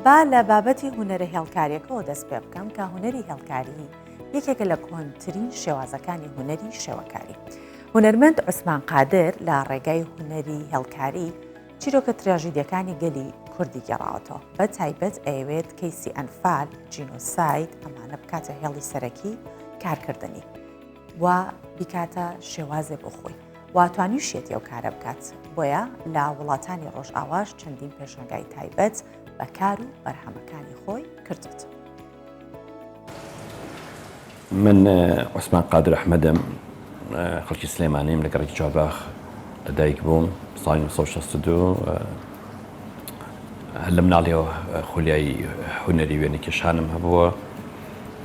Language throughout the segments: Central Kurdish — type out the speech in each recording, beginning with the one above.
با لە بابەتی هونەرە هێڵکاریەکەەوە دەست پێ بکەم کە هونەری هێڵکاری یەکێکە لە کۆنترین شێوازەکانی هونەری شێوەکاری. هونەرمەند عوسمان قادر لە ڕێگای هونەری هێڵکاری چیرۆکە تراژیدیەکانی گەلی کوردی گێڕاوەتەوە، بە تایبەت ئەوێت کەیسی ئەنفال، جینۆساید ئەمانە بکاتە هێڵی سەرەکی کارکردنی و بیکاتە شێوازێ بۆ خۆی واتوانی شێتی ئەو کارە بکات. بۆیە لە وڵاتانی ڕۆژئاواش چەندین پێشنگای تایبەت بە کار و بەرهەمەکانی خۆی کردوت. من عوسمان قادر ئەحمەدم، خەڵکی سلێمانیم لە گەڕێکی چوارباخ لەدایک بووم ساڵی 1962. لە مناڵیەوە خولیای هونەری وێنەکێشانم هەبووە.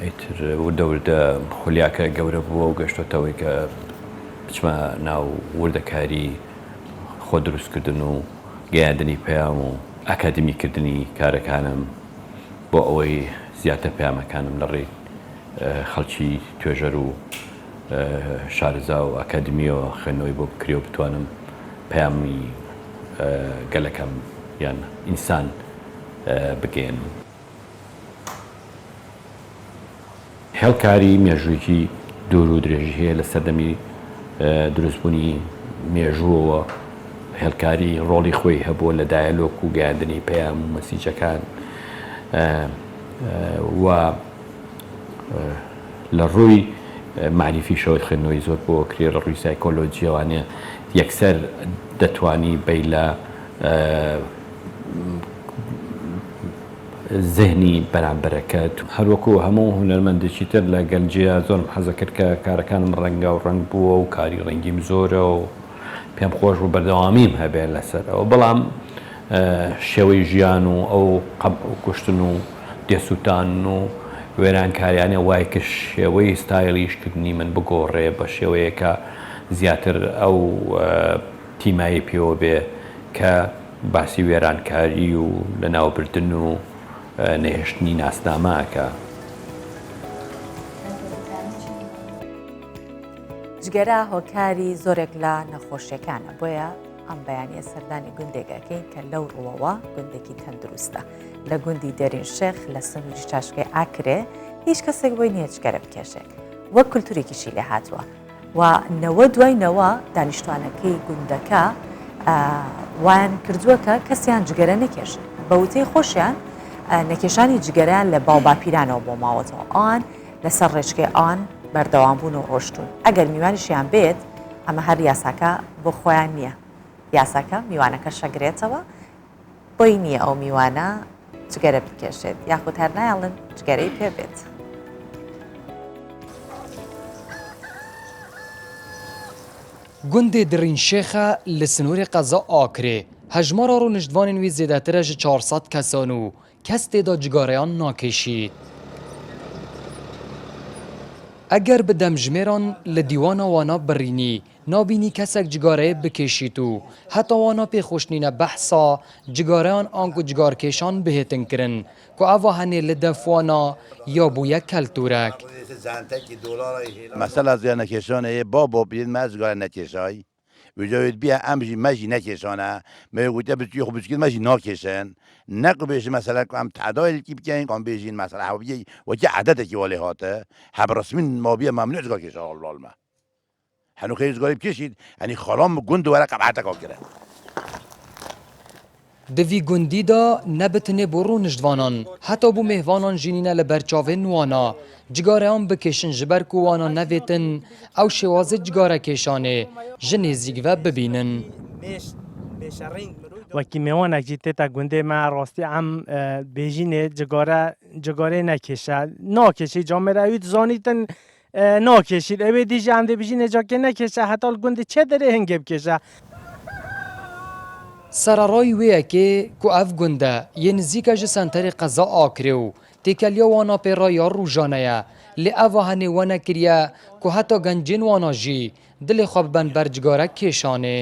ئیتر وردە وردە خولیاکە گەورە بووە و گەشتۆتەوەی کە بچمە ناو وردەکاری خۆ دروستکردن و گەیاندنی پەیام و ئەکادمیکردنی کارەکانم بۆ ئەوەی زیاتر پەیامەکانم لە ڕێی خەڵکی توێژەر و شارەزا و ئەکادمیەوە خوێندنەوەی بۆ بکرێ و بتوانم پەیامی گەلەکەم یان ئینسان بگەێن. هێڵکاری مێژوویەکی دوور و درێژی هەیە لە سەردەمی دروستبوونی مێژووەوە. هێڵکاری ڕۆڵی خۆی هەبووە لە دایالۆگ و گەیاندنی پەیام و مەسیجەکان و لە ڕووی معریفی شەوت خوێندنەوەی زۆر بۆ کرێ لە ڕووی سایکۆلۆجیەوانێ یەکسەر دەتوانی بەی لە زەهنی بەرامبەرەکەت. هەروەکو هەموو هونەرمەندێکی تر لە گەنجەیە زۆرم حەزە کرد کە کارەکانم ڕەنگە و ڕەنگ بووە و کاری ڕەنگیم زۆرە و پێم خۆش و بەردەوامیم هەبێن لەسەرەوە، بەڵام شێوەی ژیان و ئەو قەمع و کوشتن و دێسووتان و وێرانکاریانە وای کە شێوەی ستایلیشکردنی من بگۆڕێ بە شێوەیەکە زیاتر ئەو تیمایی پێوە بێ کە باسی وێرانکاری و لەناوبردن و نەهێشتنی ناسنامەکە. جگەرە هۆکاری زۆرێک لە نەخۆشیەکانە، بۆیە ئەم بەیانیە سەردانی گوندێکەکەین کە لەو ڕووەوە گوندێکی تەندروستە. لە گوندی دەرین شێخ لە سنووری چاشکەی ئاکرێ هیچ کەسێک بۆی نییە جگەرە بکێشێک، وەک کولتوریکیشی لێ هاتووە و نەوە دوای نەوە دانیشتوانەکەی گوندەکە وان کردووەکە کەسیان جگەرە نەکێشن. بە وتەی خۆشیان نەکێشانی جگەران لە باوباپیرانەوە بۆ ماوەتەوە، ئەوان لەسەر ڕێچکەی ئان بەردەوام بوون و ڕۆشتون. ئەگەر میوانیشیان بێت ئەمە هەر یاساکە بۆ خۆیان نییە، یاساکە میوانەکە شەگرێتەوە، بۆی نییە ئەو میوانە جگەرە بکێشێت یاخود هەر نایڵن جگەرەی پێ بێت. گوندê Dirînşêxa li Sinûrê qeza Akrê hejmara rûniştvanên wî zêdetir e ji 400 kesan û kes tê da cigareyan nakêşît. Eger bi demjimêran li dîwana wana birînî nabînî kesek cigareyê bikêşît û heta wana pêxweştîne behsa cigareyan an ku cigarkêşan bihêtin kirin ku eva henê li defwana ya bû yek keltûrek. مثلا از نکشانه بابا بیاد مزگار نکشای وجود بیا امجی مجی نکشانه میگویی بچی خوب بچی مجی نکشن نقل بهش مثلا کم تعداد کی بیاین کم بیشین مثلا حویی و چه عدد کی ولی هاته حب رسمی ما بیا ممنوع جگا کشان الله ما هنو خیلی جگا بکشید یعنی خالام گند و ورق قبعت کاکره Di gundî da nebitine bû rûniştvanan heta bû mêhvanan jînîne li ber çavên wana cigareyan bikêşin ji ber ku wana nevêtin ew şêwazê cigarekêşanê ji nêzik ve bibînin. وەکی میوانێک جی تێتە گوندێ ما ڕاستی ئەم بێژینێ جگارێ نەکێشە ناکێشی جامێراوی زانیتن ناکێشید ئەوێ دیژە ئەم دێ بژینێ جاکێ نەکێشە هەتاڵ گوندی چێ دەرێ هەنگێ بکێشە. Serarayî wê yekê ku ev gund e yê nizîk e ji senterê qeza Akrê û têkeliya wana pêra ya rûjane ye. Lê eva henê we nekiriye ku heta gencên wana jî dilê xwe biben ber cigarek kêşanê.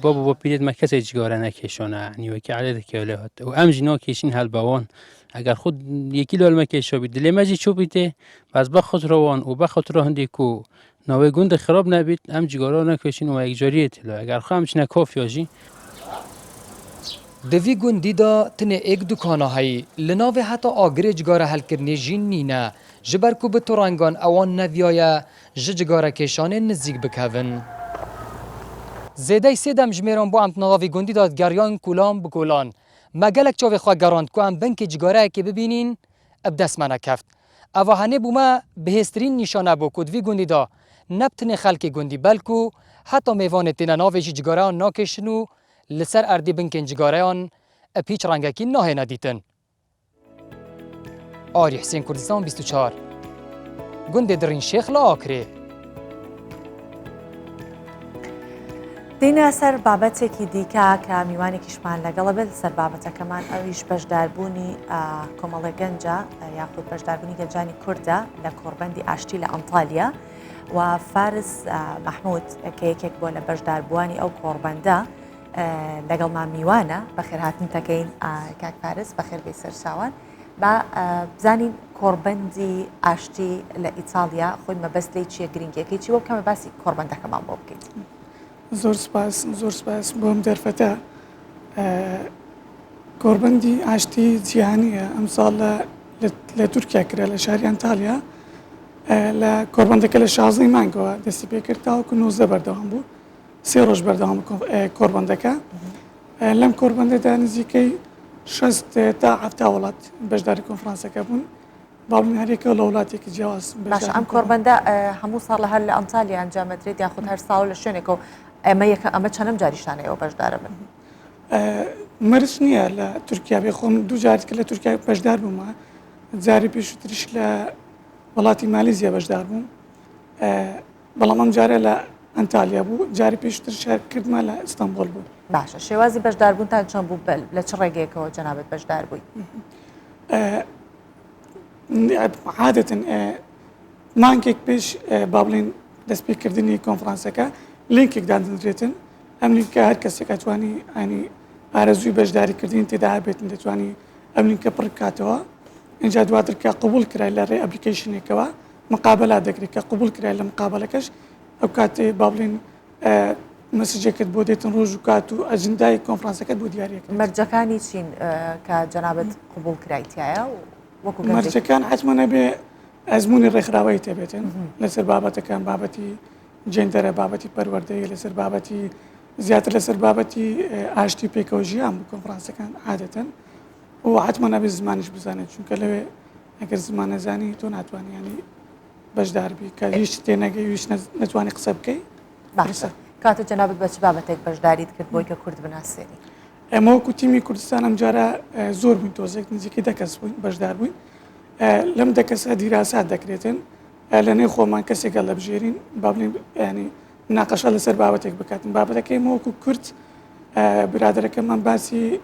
بابا با پیرت ما کسی جگاره نکشانه نیوکی عدد که ولی هات و ام جنا کشین هل بوان اگر خود یکی لال مکشو بید دل ماجی چوب بیته باز بخوت روان و بخوت راه دیکو نوی گند خراب نبید ام جگاره نکشین و یک جاریه تلا اگر خامش نکاف یاجی دوی گوندی دا تنه ایک دکانه هایی لناوه حتی آگره جگاره حل کرنه جین نینه جبر کو به تورانگان اوان نویایه جگاره کشان نزدیک بکوون. زیده سیدم جمیران بو امت نغاوی گوندی داد گریان کولان بکولان. مگلک چاوی خواه گراند که ام بنک جگاره که ببینین ابدست منه کفت. اوه هنه بو ما بهسترین نشانه بو کدوی گوندی دا نبتنه خلق گوندی بلکو حتی میوان تینه ناوی جگاره آن ناکشنو لسر اردی بنکن جگاره آن اپیچ رنگکی ناه ندیتن. آری حسین کردستان 24 گوند درین شیخ لا آکره. دینە سەر بابەتێکی دیکە کە میوانێکیشمان لەگەڵە بێت سەر بابەتەکەمان ئەویش بەشداربوونی کۆمەڵە گەنجە یاخود بەشداربوونی گەنجانی کووردە لە کۆڕبەندی ئاشتی لە ئەنتالیا و فارس مەحموود کە یەکێک بۆ لە بەشداربووانی ئەو کۆڕبەندە لەگەڵمان میوانە بەخێرهاتن تەکەین کاک فارس بەخێر بێ سەرچاوان با بزانین کۆڕبەندی ئاشتی لە ئیتالیا خۆی مەبەست لێی چیە گرنگیەکەی چی بۆ بکەمە باسی کۆڕبەندەکەمان بۆ بکەیت. زۆر سپاس بۆم دەرفەتە کۆڕبەندی ئاشتی جیهانیە ئەمساڵ لە تورکیا کرا لە شاری ئەنتالیا لە کۆڕبەندەکە لە 16 مانگەوە دەستی پێکرد تاوەکو 19 بەردەوام بوو 3 ڕۆژ بەردەوام کۆڕبەندەکە لەم کۆڕبەندەدا نزیکەی 6 تا 7 وڵات بەشداری کۆنفرانسەکە بوون باڵین هەرێکە لە وڵاتێکی جیاواز باش ئەم کۆڕبەندە هەموو ساڵ لە هەر لە ئەنتالیا ئەنجامەدرێت یاخود هەر ساڵ لە شوێنێکەوە ئەمە چەندەم جاریشانەوە بەشدارە بن مەرج نییە لە تورکیا بێ خۆم دوو جارێت کە لە تورکیا بەشدار بوومە جاری پێشووتریش لە وڵاتی مالیزیا بەشدار بووم بەڵام ئەم جارە لە ئەنتالیا بوو جاری پێشتر شارکردمە لە ئیستانبول بوو. باشە شێوازی بەشداربوونتان چۆن بوو لە چ ڕێگەیەکەوە جەنابەت بەشدار بووی؟ عادەتەن مانگێک پێش با بڵێن دەستپێکردنی کۆنفرانسەکە لینکێک دادنرێتن ئەم لینکە هەر کەسێک ئەتوانی ئەنی ئارەزووی بەشداریکردین تێدا هەبێتن دەتوانی ئەم لینکە پڕ بکاتەوە اینجا دواتر کە قبول کرای لە ڕێ ئەپلیکیشنێکەوە مقابلا دەکرێت کە قبول کرای لە مقابلەکەش ئەو کاتێ با بڵێن مەسجێکت بۆ دێتن ڕۆژ و کات و ئەجندای کۆنفرانسەکەت بۆ دیارەکە مەرجەکانی چین کە جەنابەت قبول کرایتیایە وەکو مەرجەکان حتممە نەبێ ئەزمموی ڕێکخراوەی تێبێتن لەسەر بابەتەکان بابەتی جێندەرە بابەتی پەروەردەیە لەسەر بابەتی زیاتر لەسەر بابەتی ئاشتی پێکەوەژیان بوو کۆنفرانسەکان عادەتەن و حتممە نەبێت زمانیش بزانێت چونکە لەوێ ئەگەر زمان نەزانی تۆ ناتوانانی بەشداربی کە هیچ تێنەگەی ویش نەتوانی قسە بکەی باشە کاتە جەنابەت بە چ بابەتێک بەشداریت کرد بۆی کە کورد بناسیێنی ئێمە وەکو تیمی کوردستان ئەم جارە زۆر بووین تۆزێک نزیکەی 10 کەس بووین بەشدار بووین لەم 10 کەسە دیراسات دەکرێتن لە نێو خۆمان کەسێکە لە بژێرین با بڵێن ینی ناقەشە لەسەر بابەتێک بکاتن بابەتەکەی وەکو کورد برادەرەکەمان باسی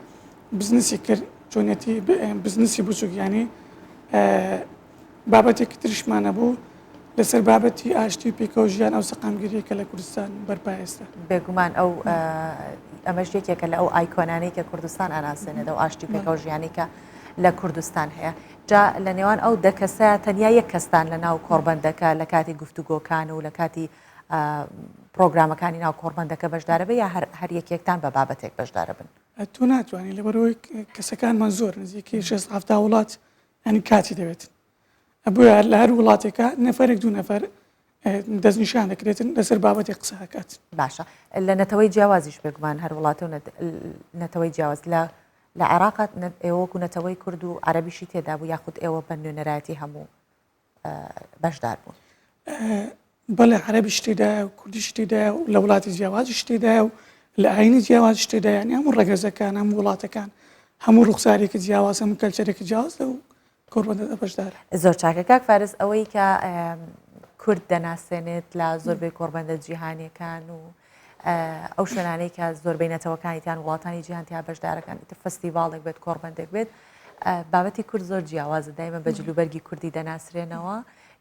بزنسی کرد چۆنێتی بزنسی بچووک ینی بابەتێکی تریشمانە بوو لەسەر بابەتی ئاشتی پێکەوەژیان ئەو سەقامگیریەکە لە کوردستان بەرپایێستا بێگومان ئەو ئەمەش یەکێکە لە ئەو ئایکۆنانەی کە کوردستان ئاناسێنێتەوە ئاشتی پێکەوەژیانی کە لە کوردستان هەیە جا لە نێوان ئەو 10 کەسە تەنیا یەک کەستان لە ناو کۆڕبەندەکە لە کاتی گفتوگۆکان و لە کاتی پرۆگرامەکانی ناو کۆڕبەندەکە بەشدارە بێ یا هەر یەکێکتان بە بابەتێک بەشدارە بن تو ناتوانانی لەبەرەوەی کەسەکانمان زۆر نزیکەی 6 وڵات ئەنی کاتی دەوێت بۆیە لە هەر وڵاتێکە نەفەرێک دوو نەفەر دەستنیشان دەکرێتن لەسەر بابەتی قسەکات باشە لە نەتەوەی جیاوازیش بێگومان هەر وڵاتە و نەتەوەی جیاواز لە عێراقات ئێوەکو نەتەوەی کورد و عەرەبیشی تێدا بوو یاخود ئێوە بە نوێنەرایەتی هەموو بەشدار بوون بەڵێ عەرەبیش تێدایە و کوردیش تێدایە و لە وڵاتی جیاوازیش تێدایە و لە ئاینی جیاوازیش تێدایە ینی هەموو ڕێگەزەکان هەموو وڵاتەکان هەموو ڕوخسارێکی جیاواز هەموو کەلچەرێکی جیاواز و کۆڕبەندە بەشدارە زۆر چاکە کاک فارس ئەوەی کە کورد دەناسێنێت لە زۆربەی کۆڕبەندە جیهانیەکان و ئەو شوێنانەی کە زۆربەی نەتەوەکانیتیان وڵاتانی جیهانتیا بەشدارەکان فستیڤالێک بێت کۆڕبەندێک بێت بابەتی کورد زۆر جیاوازە دایمە بە جلوبەرگی کوردی دەناسرێنەوە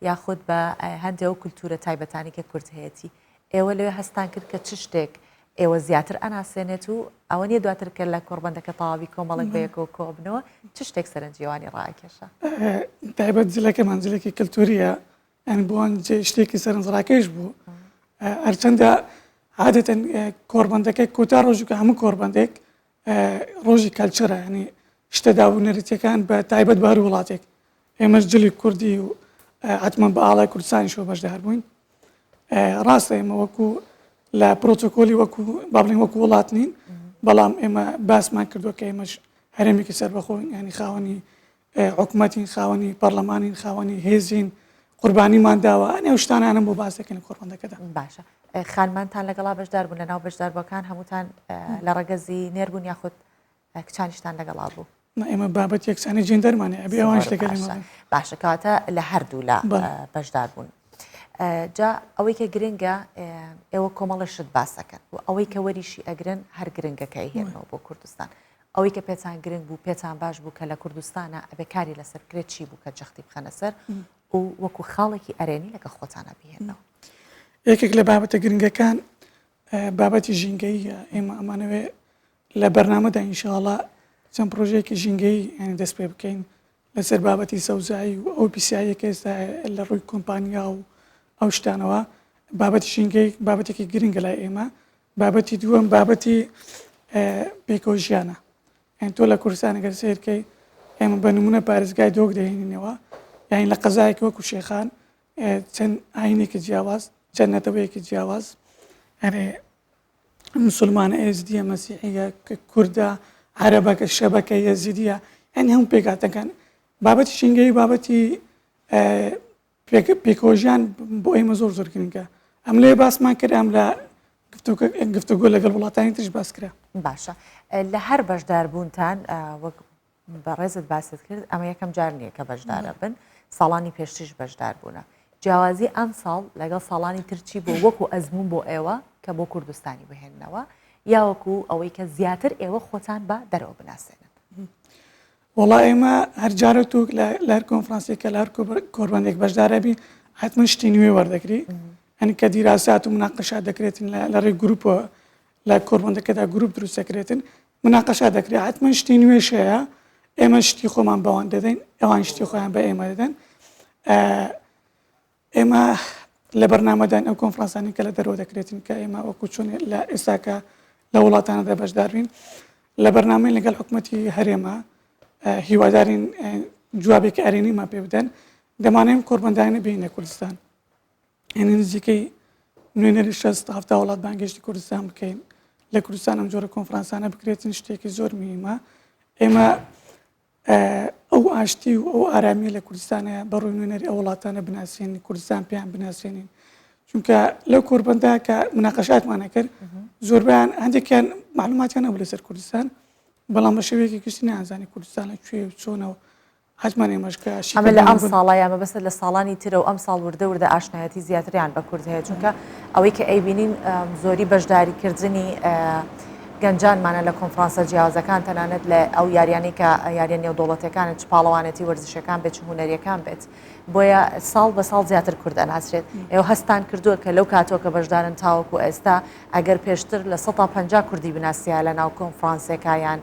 یاخود بە هەندێک ئەو کولتورە تایبەتانی کە کورد هەیەی ئێوە لەوێ هەستان کرد کە چ شتێک ئێوە زیاتر ئەناسێنێت و ئەوە نیە دواتر کرد لە کۆڕبەندەکە تەواوی کۆمەڵک بەیەکەوە کۆبنەوە چ شتێک سەرنجیوانی ڕاکێشە تایبەت جلەکە مانجلێکی کللتوریە ئەن بۆن شتێکی سەرنجڕاکەش بوو هەرچەندە عادەتەن کۆڕبەندەکەی کۆتا ڕۆژووکە هەموو کۆڕبەندێک ڕۆژی کەلچەرە ینی شتە دابوونەرێتیەکان بە تایبەت بە هەر وڵاتێک ئێمەش جلی کوردی و حتمما بە ئاڵای کوردستانیشەوە بەشدار بووین ڕاستە ئێمە وەکو لە پرۆتۆکۆلی وەکو با بڵێن وەکو وڵات نین بەڵام ئێمە باسمان کردووە کە ئێمەش هەرێمێکی سەربەخۆین ینی خاوەنی حکوومەتین خاوەنی پەرلەمانین خاوەنی هێزین قوربانیمان داوە ئەنێ شتانانم بۆ باسەکەن لە کۆڕبندەکەدا باشە خانمانتان لەگەڵا بەشدار بوون لە ناو بەشداربووەکان هەمووتان لە ڕەگەزی نێربوون یاخود کچانیشتان لەگەڵا بوو ئێمە بابەت یەکسانی جێندەرمانێ ئەبێ ئەوانش لەگەڵ باشە کەواتە لە هەردوو لە بەشدار بوون جا ئەوەی کە گرنگە ئێوە کۆمەڵشت باسەکەن و ئەوەی کە وەریشی ئەگرن هەر گرنگەکە هێنەوە بۆ کوردستان ئەوەی کە پێتان گرنگ بوو پێتان باش بوو کە لە کوردستانە ئەبێ کاری لەسەر کرێت چی بوو کە جەختی بخەنە سەر و وەکو خاڵێکی ئەرێنی لەگە خۆتانە بهێنەوە یەکێک لە بابەتە گرنگەکان بابەتی ژینگەیە ئێمە ئەمانەوێ لە بەرنامەدا ئینشاءڵڵا چەند پرۆژەیەکی ژینگەی ینی دەست پێ بکەین لەسەر بابەتی سەوزایی و ئەو پیسایی کە ئێستا لە ڕووی کۆمپانیا و ئەو شتانەوە بابەتی ژینگەی بابەتێکی گرنگە لای ئێمە بابەتی دووەم بابەتی پێکۆژیانە ئەین تۆ لە کوردستان ئەگەر سیرکەی ئێمە بە نمونە پارێزگای دۆک دەهێنینەوە یانی لە قەزایەکی وەکو شێخان چەند ئاینێکی جیاواز چەند نەتەوەیەکی جیاواز ئەرێ مسلمانە ئێزدیە مەسیحیە کووردە عەرەبەکە شەبەکە یەزیدیە ئەنی هەموو پێکاتەکان بابەتی ژینگەی بابەتی پێکۆژیان بۆ ئێمە زۆر زۆر گرنگە ئەم لێ باسمان کرد ئەم لە گفتوگۆ لەگەڵ وڵاتانی ترش باس کرا باشە لە هەر بەشدار بوونتان وەک بەڕێزت باست کرد ئەمە یەکەم جار نییە کە بەشدارە بن ساڵانی پێشتیش بەشدار بوونە جیاوازی ئەم ساڵ لەگەڵ ساڵانی ترچی بۆ وەکو ئەزمون بۆ ئێوە کە بۆ کوردستانی بهێننەوە یاوەکو ئەوەی کە زیاتر ئێوە خۆتان بە دەرەوە بناسێنن وڵا ئێمە هەرجارە تو لە هەر کۆنفرانسێکە لە هەر کۆربندێک بەشدارەبی حتمما شتی نوێ وەردەگری ئەنی کە دیراسات و مناقەشات دەکرێتن لە ڕێی گروپە لە کۆربندەکەدا گروپ دروست دەکرێتن مناقەشات دەکرێت حتمما شتی نوێشەیە ئێمە شتی خۆمان بەوان دەدەین ئەوان شتی خۆیان بە ئێمە دەدەن ئێمە لە بەرنامەدان ئەو کۆنفرانسانی کە لە دەرەوە دەکرێتن کە ئێمە وەکو چۆن لە ئێستاکە لە وڵاتانەدا بەشداربین لە بەرنامەی لەگەڵ حکوومەتی هەرێمە هیوادارین جوابێکی ئەرێنیمان پێ بدەن دەمانەیەم کۆربەندانە بینە کوردستان ئێنە نزیکەی نوێنەری 1970 وڵات بانگشتی کوردستان بکەین لە کوردستان ئەم جۆرە کۆنفرانسانە بکرێتن شتێکی زۆر مهمە ئێمە ئەو ئاشتی و ئەو ئارامی لە کوردستانە بەڕووی نوێنەری ئەو وڵاتانە بناسیێنی کوردستان پێیان بناسیێنین چونکە لەو کۆربەندا کە مناقەشاتمانە کرد زۆربیان هەندێکیان معلوماتیان هەبوو لەسەر کوردستان بەڵام بە شێوەیەکی گشتی نازانی کوردستان لەکوێ و چۆنەوە حتمان ئێمەشکە ئەمە لە ئەم ساڵە یامە بەسەر لە ساڵانی ترە و ئەم ساڵ وردە ئاشنایەتی زیاتریان بە کورد هەیە چونکە ئەوەی کە ئەیبینین زۆری بەشداریکردنی گەنجانمانە لە کۆنفرانسە جیاوازەکان تەنانەت لە ئەو یاریانی کە یاریە نێودوڵەتەکانە چ پاڵەوانەتی وەرزشەکان بێت چ هونەریەکان بێت بۆیە ساڵ بە ساڵ زیاتر کورد ئەناسرێت ئێوە هەستان کردووە کە لەو کاتۆ کە بەشدارن تاوەکو ئێستا ئەگەر پێشتر لە 150 کوردی بناسیە لە ناو کۆنفرانسێکایان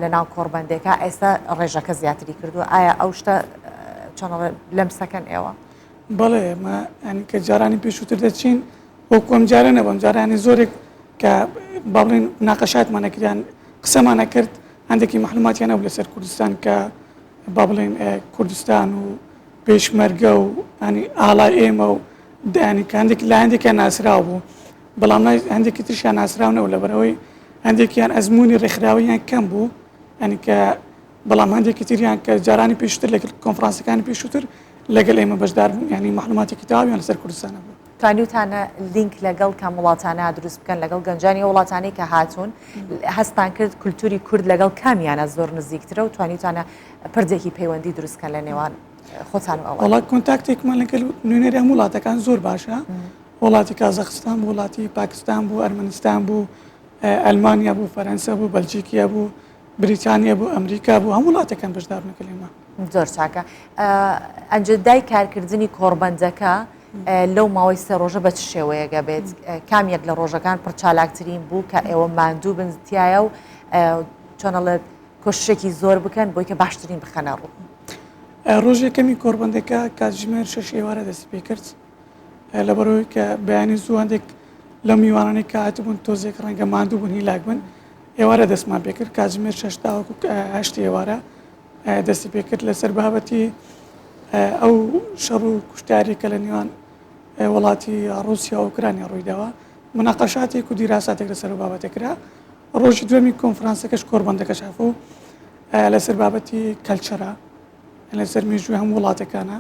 لە ناو کۆڕبەندێکە ئێستا ڕێژەکە زیاتری کردووە ئایا ئەو شتە چۆن لەم سەکەن ئێوە بەڵێ ئێمە ئەنی کە جارانی پێشووتر دەچین وەکو ئەم جارە نەبم جارانی زۆرێک کە باڵێن ناقەشاتمانەکریان قسەمانە کرد هەندێکی معلوماتیان هەبوو لەسەر کوردستان کە با بڵێن کوردستان و پێشمەرگە و ینی ئاڵای ئێمە و دانی کە هەندێک لە هەندێکیان ناسرااو بوو بەڵام هەندێکی ترشیان ناسراونەوە لەبەرەوەی هەندێکیان ئەزمموی ڕێکخراویان کەم بوو ئەنی کە بەڵام هەندێکی تریان کە جارانی پێشتر لەگەڵ کۆنفرانسەکانی پێشووتر لەگەڵ ئێمە بەشدار بوون ینی معلوماتێکی تاویان لەسەر کوردستانە بوو توانیوتانە لینک لەگەڵ کام وڵاتانە دروست بکەن لەگەڵ گەنجانی وڵاتانی کە هاتوون هەستان کرد کولتوری کورد لەگەڵ کامیانە زۆر نزیکترە و توانیوتانە پردێکی پەیوەندی دروستکەن لە نێوان خۆتان وڵات کۆنتاکتێکمان لەگەڵ نوێنەری هەموو وڵاتەکان زۆر باشە وڵاتی کازاخستان بوو وڵاتی پاکستان بوو ئەرمەنستان بوو ئەلمانیا بوو فەرەنسا بوو بەلجیکیا بوو بریتانیا بوو ئەمریکا بوو هەموو وڵاتەکان بەشدار نەکەلێمە زۆر چاکە ئەنجدای کارکردنی کۆڕبەندەکە لەو ماوەی سێ ڕۆژە بە چ شێوەیەگە بێت کامێک لە ڕۆژەکان پڕچالاکترین بوو کە ئێوە ماندوو بنتیایە و چۆنەڵێت کۆشتێکی زۆر بکەن بۆی کە باشترین بخەنە ڕوو ڕۆژێکەمی کۆڕبەندەکە کاتژمێر 6 ئێوارە دەستی پێ کرد لەبەرەوەی کە بەیانی زوو هەندێک لە میوانانەی کە هاتبوون تۆزێک ڕەنگە ماندوو بوون هیلاک بن ئێوارە دەستمان پێکرد کاتژمێر 6 تاوەکو 8 ئێوارە دەستی پێکرد لەسەر بابەتی ئەو شەڕ و کوشتاری کە لە نێوان وڵاتی رووسیا و ئوکرانیا ڕوویداوە مناقەشاتێک و دیراساتێک لەسەر بابەتێکرا ڕۆژی دوێمی کۆنفرانسەکەش کۆربەندەکەش هەبوو لەسەر بابەتی کەلچەرە لەسەر مێژووی هەموو وڵاتەکانە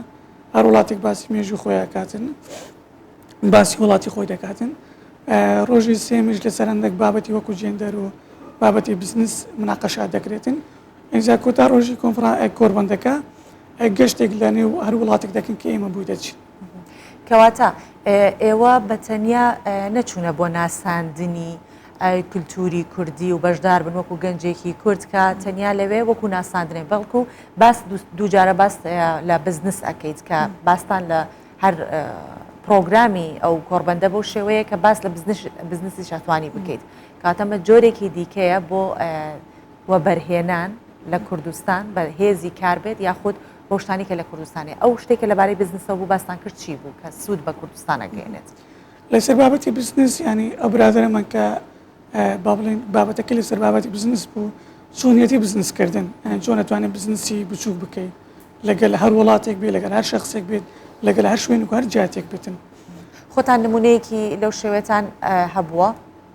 هەر وڵاتێک باسی مێژوو خۆیان کاتن باسی وڵاتی خۆی دەکاتن ڕۆژی سێمیش لەسەر هەندێک بابەتی وەکو جێندەر و بابەتی بزنس مناقەشات دەکرێتن ئینجا کۆتا ڕۆژی کۆربەندەکە گەشتێک لە نێو هەر وڵاتێک دەکەن کە ئێمە بووی دەچین کەواتە ئێوە بەتەنیا نەچوونە بۆ ناساندنی کللتوری کوردی و بەشدار بن وەکو گەنجێکی کورد کە تەنیا لەوێ وەکو ناساندنێ بەڵکو باس دووجارە باس لە بزنس ئەەکەیت کە باستان لە هەر پرۆگرامی ئەو کۆربەندە بۆ شێوەیە کە باس لە بزنسی شاتوانی بکەیت کاتەمە جۆرێکی دیکەیە بۆ وەبەرهێنان لە کوردستان بە هێزی کار بێت یاخود بۆ شتانی کە لە کوردستانی ئەو شتێکە لەبارەی بزنسەوە بوو باستان کرد چی بوو کە سوود بە کوردستانەگەێنێت لەسەر بابەتی بزنس ینی ئەو برادرەمان کە بابەتەکە لەسەر بابەتی بزنس بوو چۆنیەتی بزنسکردن چۆن ئەتوانێت بزنسی بچووک بکەیت لەگەل هەر وڵاتێک بێت لەگەل هەر شخصێک بێت لەگەل هەر شوێن و هەر جاتێک بێتن خۆتان نمونەیەکی لەو شێوێتان هەبووە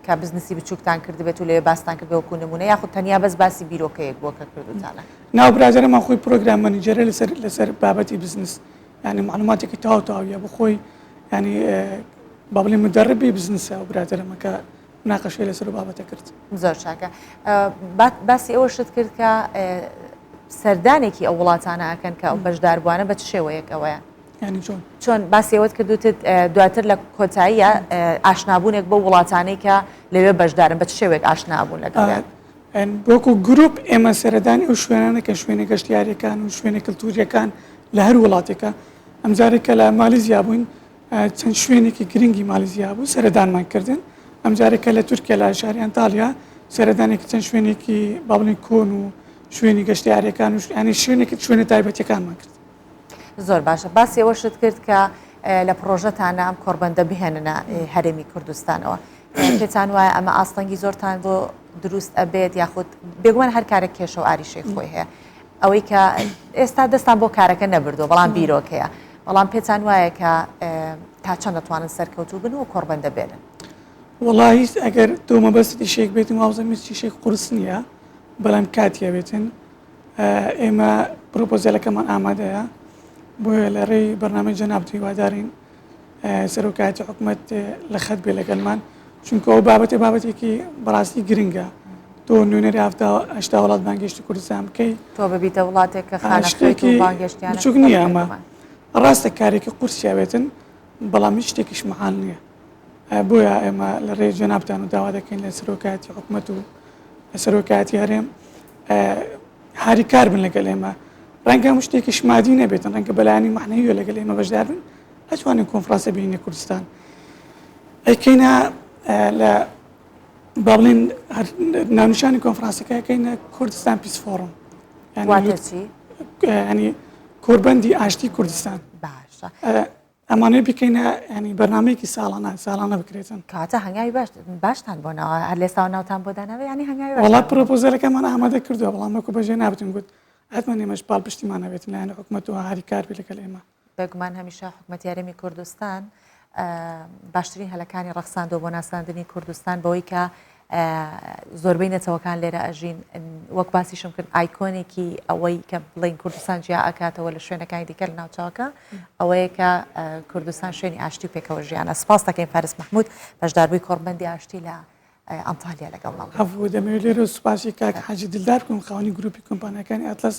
کە بزنسی بچووکتان کرد بێت و لێ باستان کرد بەوەکو نمونە یاخود تەنیا بەس باسی بیرۆکەیەک بووە کە کردوتانە ناو برادرەمان خۆی پرۆگرام مەنیجەرە لەسەر بابەتی بزنس ینی معلوماتێکی تاوتاویە بۆ خۆی ینی با بڵێ مدەربی بزنسە و برادرەمەکە مناقەشەی لەسەر بابەتە کرد زۆر چاکە باسی ئەوە شت کرد کە سەردانێکی ئەو وڵاتانە ئەکەن کە ئەو بەشداربووانە بە چ شێوەیەکەوەیە ینی چۆن باسیەوەت کردوتت دواتر لە کۆتاییە ئاشنابوونێک بۆ وڵاتانەی کە لەوێ بەشدارن بە چ شێوێک ئاشنابوون لەگەڵ بۆکو گروپ ئێمە سەردانی ئەو شوێنانە کە شوێنە گەشتیاریەکان و شوێنە کللتوریەکان لە هەر وڵاتێکە ئەمجارێکە لە مالیزیا بووین چەند شوێنێکی گرنگی مالیزیا بوو سەردانمان کردن ئەمجارێکە لە تورکیا لە شاری ئەنتالیا سەردانێکی چەند شوێنێکی با بڵێن کۆن و شوێنی گەشتیاریەکان و ینی شوێنێکی شوێنە تایبەتیەکانمان کرد زۆر باشە باسی ئەوە شت کرد کە لە پرۆژەتانە ئەم کۆربەندە بهێننە هەرێمی کوردستانەوە پێتان وایە ئەمە ئاستەنگی زۆرتان بۆ دروست ئەبێت یاخود بێگومان هەر کارێک کێشە و ئاریشەی خۆی هەیە ئەوەی کە ئێستا دەستان بۆ کارەکە نەبردو بەڵام بیرۆکەیە بەڵام پێتان وایە کە تا چەند دەتوانن سەرکەوتوو بن و کۆربەندە بێنن وڵی ئەگەر تۆمە بەستی شێک بێتن وازەمیستی شێک قورس نییە بەڵام کاتیە بێتن ئێمە پرۆپۆزیلەکەمان ئامادەیە بۆیە لە ڕێی بەرنامەی جەناب هیوادارین سەرۆکایەتی حکوومەت لە خەت بێ لەگەڵمان چونکە ئەو بابەتێکی بەڕاستی گرنگە تۆ نوێنەری هەشتا وڵات بانگشتی کوردستان بکەی تۆ ببیتە وڵاتێک کە شتێکی بچووک نییە ئەمە ڕاستە کارێکی قورسیاوێتن بەڵام هیچ شتێکیش مەحال نییە بۆیە ئێمە لە ڕێی جەنابتان و داوا دەکەین لە سەرۆکایەتی حکوومەت و لە سەرۆکایەتی هەرێم هاری کار بن لەگەڵ ئێمە ڕەنگە شتێکی شمادی نەبێتن ڕەنگە بەلایانی معنەویە لەگەڵ ئێمە بەشدار بن ئەتوانین کۆنفرانسە بینە کوردستان ئەیکەینە لە با بڵێن ناونیشانی کۆنفرانسەکە ئەەکەینە کوردستان پیس فۆڕم ینی کۆربەندی ئاشتی کوردستان باشە ئەمانەیە بکەینە ینی بەرنمەیەکی ساڵانە بکرێتن کاتە هەنگاوی باشتان بۆنەوە هەر لێستا ناوتان بۆ داناوێ ینی هەنگاوی وڵات پرۆپۆزەلەکەمان ئامادە کردووە بەڵامەکو بەژێ نابتن گوت حتمما ئێمەش پاڵ پشتیمانەوێتن لایەنە حکوومەت و هاری کار بێ لەگەڵ ئێمە بێگومان هەمیشە حکوومەت یارێمی کوردستان باشترین هەلەکانی ڕەخساندەوە بۆ ناساندنی کوردستان بەوەی کە زۆربەی نەتەوەکان لێرە ئەژین وەک باسیشم کرد ئایکۆنێکی ئەوەی کە بڵین کوردستان جیا ئەکاتەوە لە شوێنەکانی دیکە لە ناوچەوەکە ئەوەیە کە کوردستان شوێنی ئاشتی و پێکەوە ژیانە سپاس دەکەین فارس محمود بەشداربووی کۆربەندی ئاشتی لە ئەنتالیا لەگەڵ هەبوو دەمەوێت لێرە سوپاسی کاک حاجی دلدار بکەم خاوەنی گروپی کۆمپانیەکانی ئەتلەس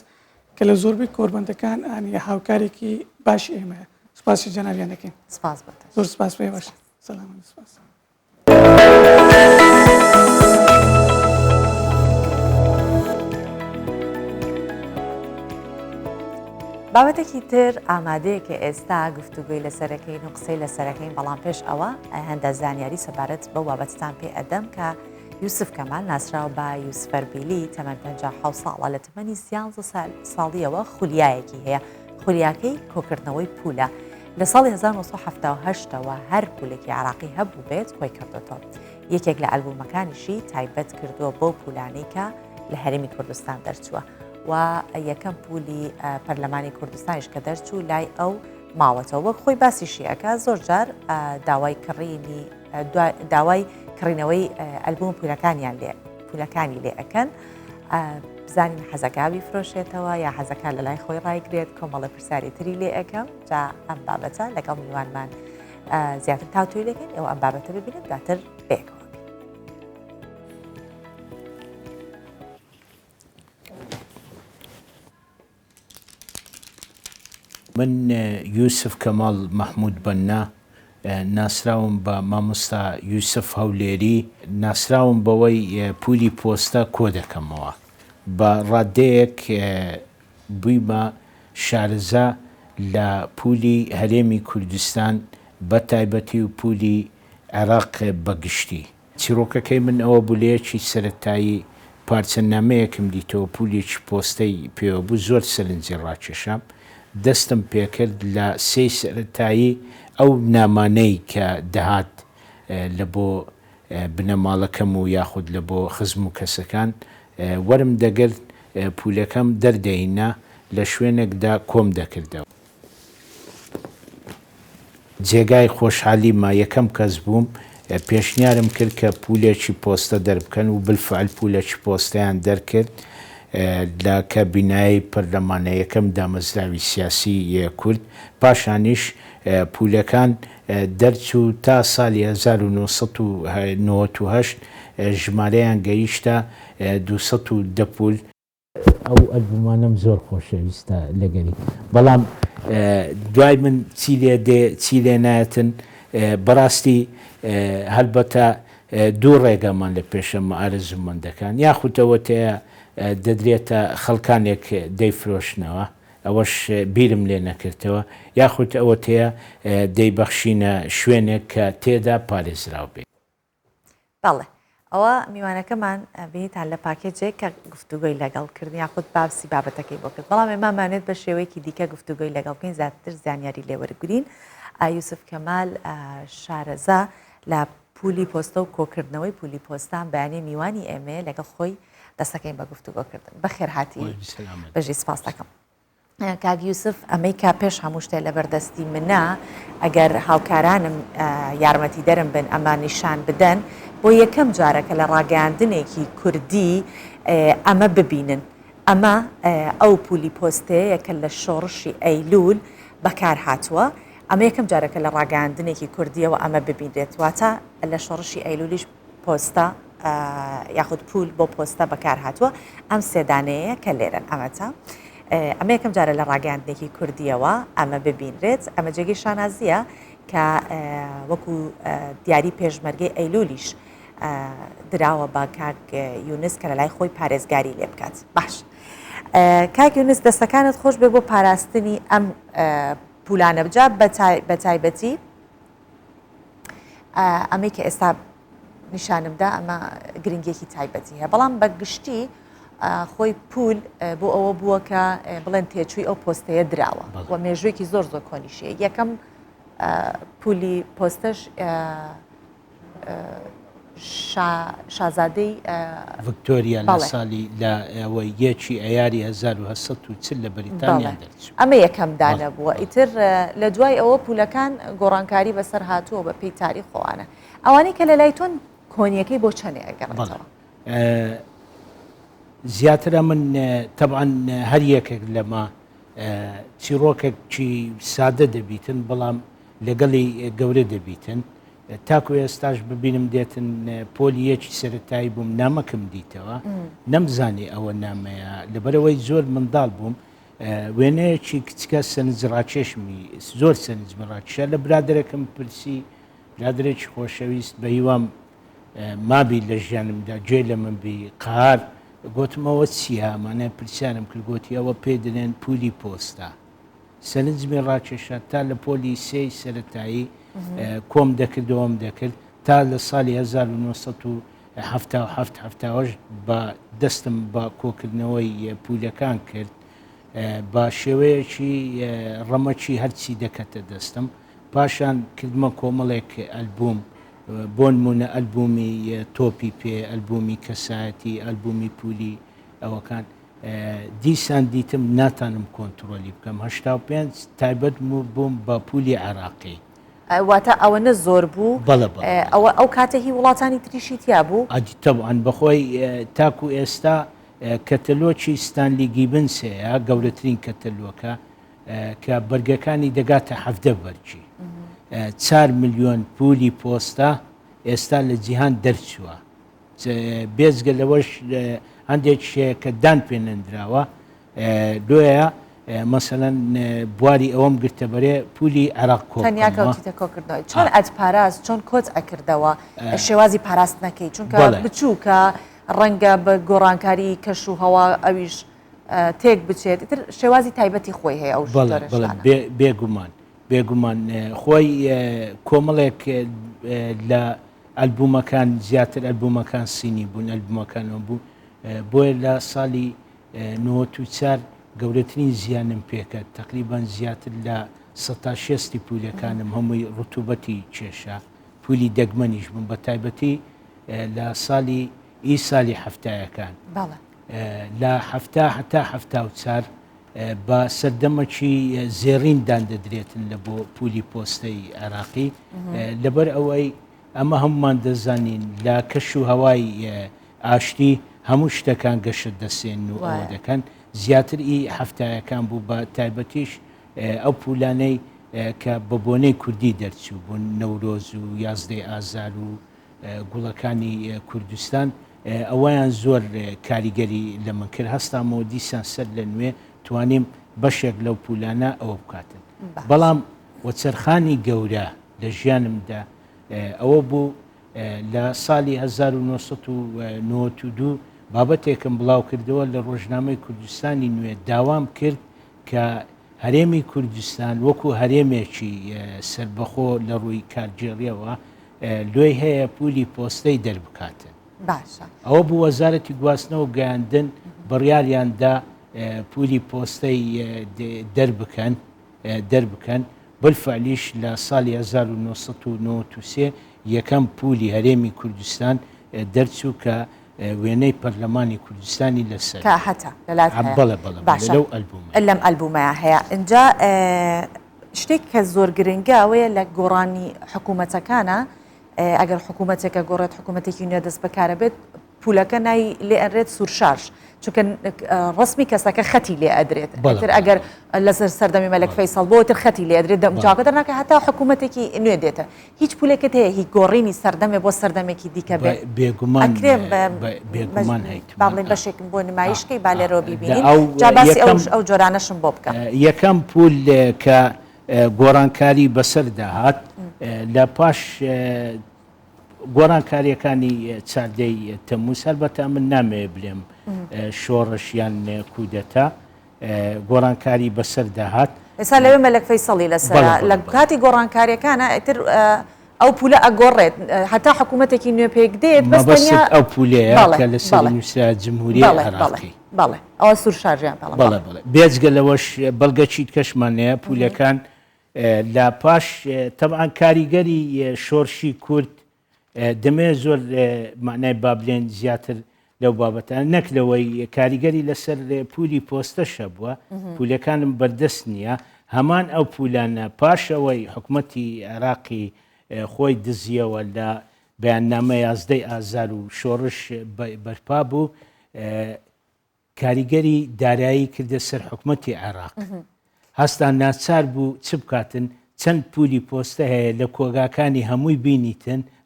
کە لە زۆربەی کۆربەندەکان ئەنی هاوکارێکی باشی ئێمەیە سپاسی جەنابیان دەکەین سپاس زۆر سپاس پێ باش سلام سپاس بابەتێکی تر ئامادەیە کە ئێستا گفتوگوی لەسەرەکەین و قسەی لەسەرەکەین بەڵام پێش ئەوە هەندە زانیاری سەبارەت بە بابەتتان پێ ئەدەم کە یوسف کەمال ناسراوە بە یوسف ئەربیلی تەمەن 57 ساڵە لە تەمەنی 13 ساڵیەوە خولیایەکی هەیە خولیاکەی کۆکردنەوەی پولە لە ساڵی 1970ەوە هەر پولێکی عراقی هەبوو بێت خۆی کردوەوە. یەکێک لە ئەلبومەکانیشی تایبەت کردووە بۆ پولانەی کە لە هەرێمی کوردستان دەرچووە و یەکەم پولی پەرلەمانی کوردستانیش کە دەرچوو لای ئەو ماوەتەوە وەک خۆی باسیشیەکە زۆر جار داوای کڕینەوەی ئەلبوم پولەکانی لێ ئەەکەن بزانین حەزەکاوی فرۆشێتەوە یا حەزەکان لە لای خۆی ڕایگرێت کۆمەڵە پرسیاری تری لێ ئەەکەم جا ئەم بابەتە لەگەڵ میوانمان زیاتر تاوتوی لەکەین ئەوە ئەم بابەتە ببینێت دواتر بێکەوە. من یوسف کەماڵ مححمود بەنا ناسراوم بە مامۆستا یوسف هەولێری ناسراوم بەوەی پولی پۆستە کۆ دەکەمەوە بە ڕادەیەک بوویمە شارەزا لە پولی هەرێمی کوردستان بە تایبەتی و پولی عێراق بەگشتی. چیرۆکەکەی من ئەوە بولەیەکی سەرەتایی پارچەنامەیەکم دیتەوە پولێکی پۆستەی پێوە بوو زۆر سەرنجی ڕاکێشام دەستم پێکرد لە سێ سەرەتایی ئەو نامانەی کە دەهات لە بۆ بنەماڵەکەم و یاخود لە بۆ خزم و کەسەکان وەرم دەگرت پولەکەم دەردەهینا لە شوێنێکدا کۆم دەکردەوە. جێگای خۆشحالی ما یەکەم کەس بووم پێشنیارم کرد کە پولێکی پۆستە دەربکەن و بالفعل پولێکی پۆستەیان دەرکرد لە کابینایی پەرلەمانەیەکەم دامەزراوی سیاسی کورد پاشانیش پولەکان دەرچوو تا ساڵی 1998 ژمارەیان گەیشتە 210 پول. ئەو ئەلبومانم زۆر خۆشەویستە لەگەری بەڵام دوای من چی لێ نایەتن بەڕاستی هەلبەتە دوو ڕێگەمان لە پێشەمە ئارەزومەندەکان یاخودەوە تەیە دەدرێتە خەڵکانێک دەیفرۆشنەوە ئەوەش بیرم لێ نەکردەوە یاخود ئەوە تەیە دەیبەخشینە شوێنێک کە تێدا پارێزراو بێت. بەڵێ ئەوە میوانەکەمان بینیتان لە پاکێجێک کە گفتوگۆی لەگەڵ کردن یاخود باسی بابەتەکەی بۆ کرد بەڵام ئێمامانێت بە شێوەیەکی دیکە گفتوگۆی لەگەڵ بکەین زیاتر زانیاری لێوەرگرین. یوسف کەمال شارەزا لە پولی پۆستە و کۆکردنەوەی پولی پۆستان بەیانی میوانی ئێمە لەگەڵ خۆی دەستەکەین بە گفتوگۆکردن بەخێر هاتی بەژی سپاس دەکەم. کاک یوسف ئەمەی کا پێش هەموو شتێ لە بەردەستی منە ئەگەر هاوکارانم یارمەتی دەرم بن ئەمە نیشان بدەن بۆ یەکەم جارەکە لە ڕاگەاندنێکی کوردی ئەمە ببینن ئەمە ئەو پولی پۆستەیە کە لە شۆڕشی ئەیلول بەکار هاتووە ئەمە یەکەم جارەکە لە ڕاگەاندنێکی کوردیەوە ئەمە ببینرێت واتە لە شۆڕشی ئەیلولیش پۆستە یاخود پول بۆ پۆستە بەکار هاتووە ئەم سێدانەیە کە لێرن ئەمەتە ئەمە یەکەم جارە لە ڕاگەاندنێکی کوردیەوە ئەمە ببینرێت ئەمە جێگەی شانازیە کە وەکو دیاری پێشمەرگەی ئەیلولیش دراوە بە کاک یونس کە لە لای خۆی پارێزگاری لێ بکات. باش کاک یونس دەستەکانت خۆش بێ بۆ پاراستنی ئەم پولانە بجا بە تایبەتی ئەمەی کە ئێستا نیشانمدا ئەمە گرنگێکی تایبەتی هەیە بەڵام بە گشتی خۆی پول بۆ ئەوە بووە کە بڵێن تێچووی ئەو پۆستەیە دراوە و مێژوویەکی زۆر کۆنیشیە یەکەم پولی پۆستەش شازادەی ڤیکتۆریا لە ساڵی لە ئەوە یەکی ئەیاری 1940 لە بەریتانیا دەرچوو ئەمە یەکەم دانە بووە ئیتر لە دوای ئەوە پولەکان گۆڕانکاری بەسەر هاتووە بە پێی تاریخ خۆوانە ئەوانەی کە لە لای تۆن کۆنیەکەی بۆ چەندێ ئەگەڕێتەوە زیاترە من طبعا هەر یەکێک لەمە چیرۆکێکی سادە دەبیتن بەڵام لەگەڵی گەورە دەبیتن تاکو ئێستاش ببینم دێتن پۆلیەکی سەرەتایی بووم نامەکەم دیتەوە نەمزانی ئەوە نامەیە لەبەرەوەی زۆر منداڵ بووم وێنەیەکی کچکە سەرنجڕاکێشمی زۆر سەرنجڕاکێشە لە برادێکم پرسی برادێکی خۆشەویست بە هیوام مابی لە ژیانمدا گوێ لە من بی قار گوتمەوە چیە ئەمانە پرسیارم کرد گوتی ئەوە پێ دەنێن پولی پۆستە سەرنجمی ڕاکێشە تا لە پۆلی سێی سەرەتایی کۆم دەکردەوەم دەکرد تا لە ساڵی 1970 بە دەستم بە کۆکردنەوەی پولەکان کرد بە شێوەیەکی ڕەمەچی هەرچی دەکەتە دەستم پاشان کردمە کۆمەڵێک ئەلبوم بۆ نمونە ئەلبومی تۆپی پێ ئەلبومی کەسایەتی ئەلبومی پولی ئەوەکان دیسان دیتم ناتانم کۆنتترۆلی بکەم 85 تایبەت بووم بە پولی عراقی واتە ئەوەنە زۆر بوو ئەوە ئەو کاتێکی وڵاتانی تریشی تیا بوو ئەجیتەبان بەخۆی تاکو ئێستا کەتەلۆکی ستانلی گیبنسەیە گەورەترین کەتەلۆکە کە بەرگەکانی دەگاتە 7 بەرجی 4 ملیۆن پولی پۆستە ئێستا لە جیهان دەرچووە بێزگە لەوەش هەندێک شەیە کە دان پێنەندراوە دوایە مەسەلەن بواری ئەوەم گرتە بەرێ پولی عراق تەنیا کەوتیتە کۆکردنەوەی چۆن ئەتپاراست چۆن کۆچ ئەکردەوە شێوازی پاراستنەکەی چونکە بچووکە ڕەنگە بە گۆڕانکاری کەش و هەوا ئەویش تێک بچێت ئیتر شێوازی تایبەتی خۆی هەیە ئەو بێگومان خۆی کۆمەڵێک لە ئەلبومەکان زیاتر ئەلبومەکان سینی بوون ئەلبومەکانەوە بوو بۆیە لە ساڵی 94 گەورەترین زیانم پێکرد تقریبان زیاتر لە 160 پولەکانم هەمووی ڕوتوبەتی کێشە پولی دەگمەنیش بووم بە تایبەتی لە ساڵی ساڵی هەفتایەکان لە هەفتا هەتا 74 بە سەردەمەکی زێڕیندان دەدرێتن لە بۆ پولی پۆستەی عراقی لەبەر ئەوەی ئەمە هەمومان دەزانین لە کەش و هەوای ئاشتی هەموو شتەکان گەشت دەسێن و ئەوە دەکەن زیاتر هەفتایەکان بوو بە تایبەتیش ئەو پولانەی کە بە بۆنەی کوردی دەرچوو بوون نەورۆز و یازدەی ئازار و گوڵەکانی کوردستان ئەوەیان زۆر کاریگەری لە من کرد هەستامەوە دیسان سەر لە نوێ توانیم بەشێک لەو پولانە ئەوە بکاتن بەڵام وەچەرخانی گەورە لە ژیانمدا ئەوە بوو لە ساڵی 1992 بابەتێکم بڵاو کردەوە لە ڕۆژنامەی کوردستانی نوێ داوام کرد کە هەرێمی کوردستان وەکو هەرێمێکی سربەخۆ لە ڕووی کارگێڕیەوە لۆی هەیە پولی پۆستەی دەربکاتن ئەوە بوو وەزارەتی گواستنەوە گەیاندن بڕیاریاندا پولی پۆستەی دەربکەن بالفعلیش لە ساڵی 1993 یەکەم پولی هەرێمی کوردستان دەرچوو کە وێنەی پەرلەمانی کوردستانی لەسەر هەتا لەم ئەلبومەیە هەیە اینجا شتێک کە زۆر گرنگە ئەوەیە لە گۆڕانی حکوومەتەکانە ئەگەر حکوومەتێکە گۆڕێت حکوومەتێکی نوێ دەست بەکارە بێت پولەکە نای لێ ئەرێت سوورشارژ چونکە ڕسمی کەسەکە خەتی لێ ئەدرێت تر ئەگەر لەسەر سەردەمی مەلەک فەیسەڵ بۆ تر خەتی لێ ئەدرێت جاکە دەرناکە هەتا حکوومەتێکی نوێ دێتە هیچ پولێکت هەیە هی گۆڕینی سەردەمێ بۆ سەردەمێکی دیکە بێت بێگومان باڵێن بەشێکم بۆ نمایشکەی با لێرەوە بیبینین جا باسی ئەو جۆرانەشم بۆ بکەم یەکەم پول کە گۆڕانکاری بەسەر داهات لە پاش گۆڕانکاریەکانی چاردەی تەمووس هەربەتە من نامەوێ بڵێم شۆڕشیان کودەتا گۆڕانکاری بەسەر داهات ئێستا لەوێ مەلەک فەیسەڵی لەسەر لە کاتی گۆڕانکاریەکانە ئیتر ئەو پولە ئەگۆڕێت هەتا حکوومەتێکی نوێ پێک دێت بەست ئەو پولەیە کە لەسەر نووسرا جمهوری عێراقی بەڵێ ئەوە سوورشارژیان بێجگە لەوەش بەڵگەچیت کەشمانەیە پولەکان لە پاش تەبعاً کاریگەری شۆڕشی کورد دەمێ زۆر معنای بابلێن زیاتر لەو بابەتان نەک لەوەی کاریگەری لەسەر پولی پۆستەشە بووە پولەکانم بەردەست نییە هەمان ئەو پولانە پاشەوەی حکوومەتی عێراقی خۆی دزیەوە لە بەیاننامە یازدەی ئازار و شۆڕش بەرپا بوو کاریگەری دارایی کردە سەر حکوومەتی عێراق هەستان ناچار بوو چ بکاتن چەند پولی پۆستە هەیە لە کۆگاکانی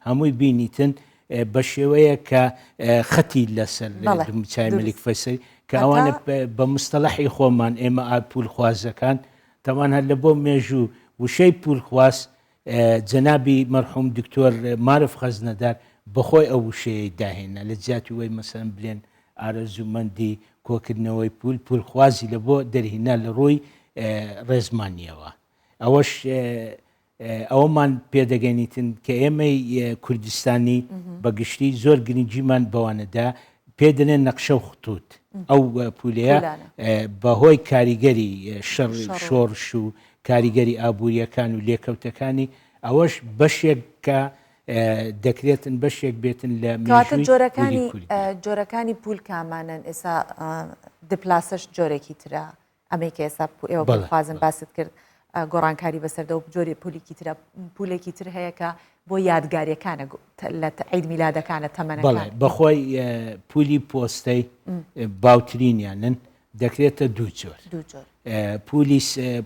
هەمووی بینیتن بە شێوەیە کە خەتی لەسەر چای مەلک فەیسەڵ کە ئەوانە بە مستەڵەحی خۆمان ئێمە پول خوازەکان تەوان هەر لە بۆ مێژوو وشەی پول خواست جەنابی مەرحوم دکتۆر مارف خەزنەدار بەخۆی ئەو وشەیە داهێنا لە جیاتی وەی مەسەن بڵێن ئارەزومەندی کۆکردنەوەی پول خوازی لە بۆ دەرهێنا لە ڕۆی ڕێزمانیەوە ئەوەش ئەوەمان پێدەگەنیتن کە ئێمەی کوردستانی بەگشتی زۆر گرنگیمان بەوانەدا پێدنێن نەقشە و خطوط ئەو پولەیە بەهۆی کاریگەری شۆڕش و کاریگەری ئابوووریەکان و لێکەوتەکانی ئەوەش بەشێک کە دەکرێتن بەشێک بێتن لە جۆرەکانی پول کامانن ئێستا دپلاسش جۆرێکی ترە ئەمەیکە ئێستا ئێوە بخوازن باست کرد گۆڕانکاری بەسەردە و جۆری پولێکی تر هەیە کە بۆ یادگاریەکانە لە عید میلادەکانە تەمەنەکان بەخۆی پولی پۆستەی باوترینیانن دەکرێتە دوو جۆر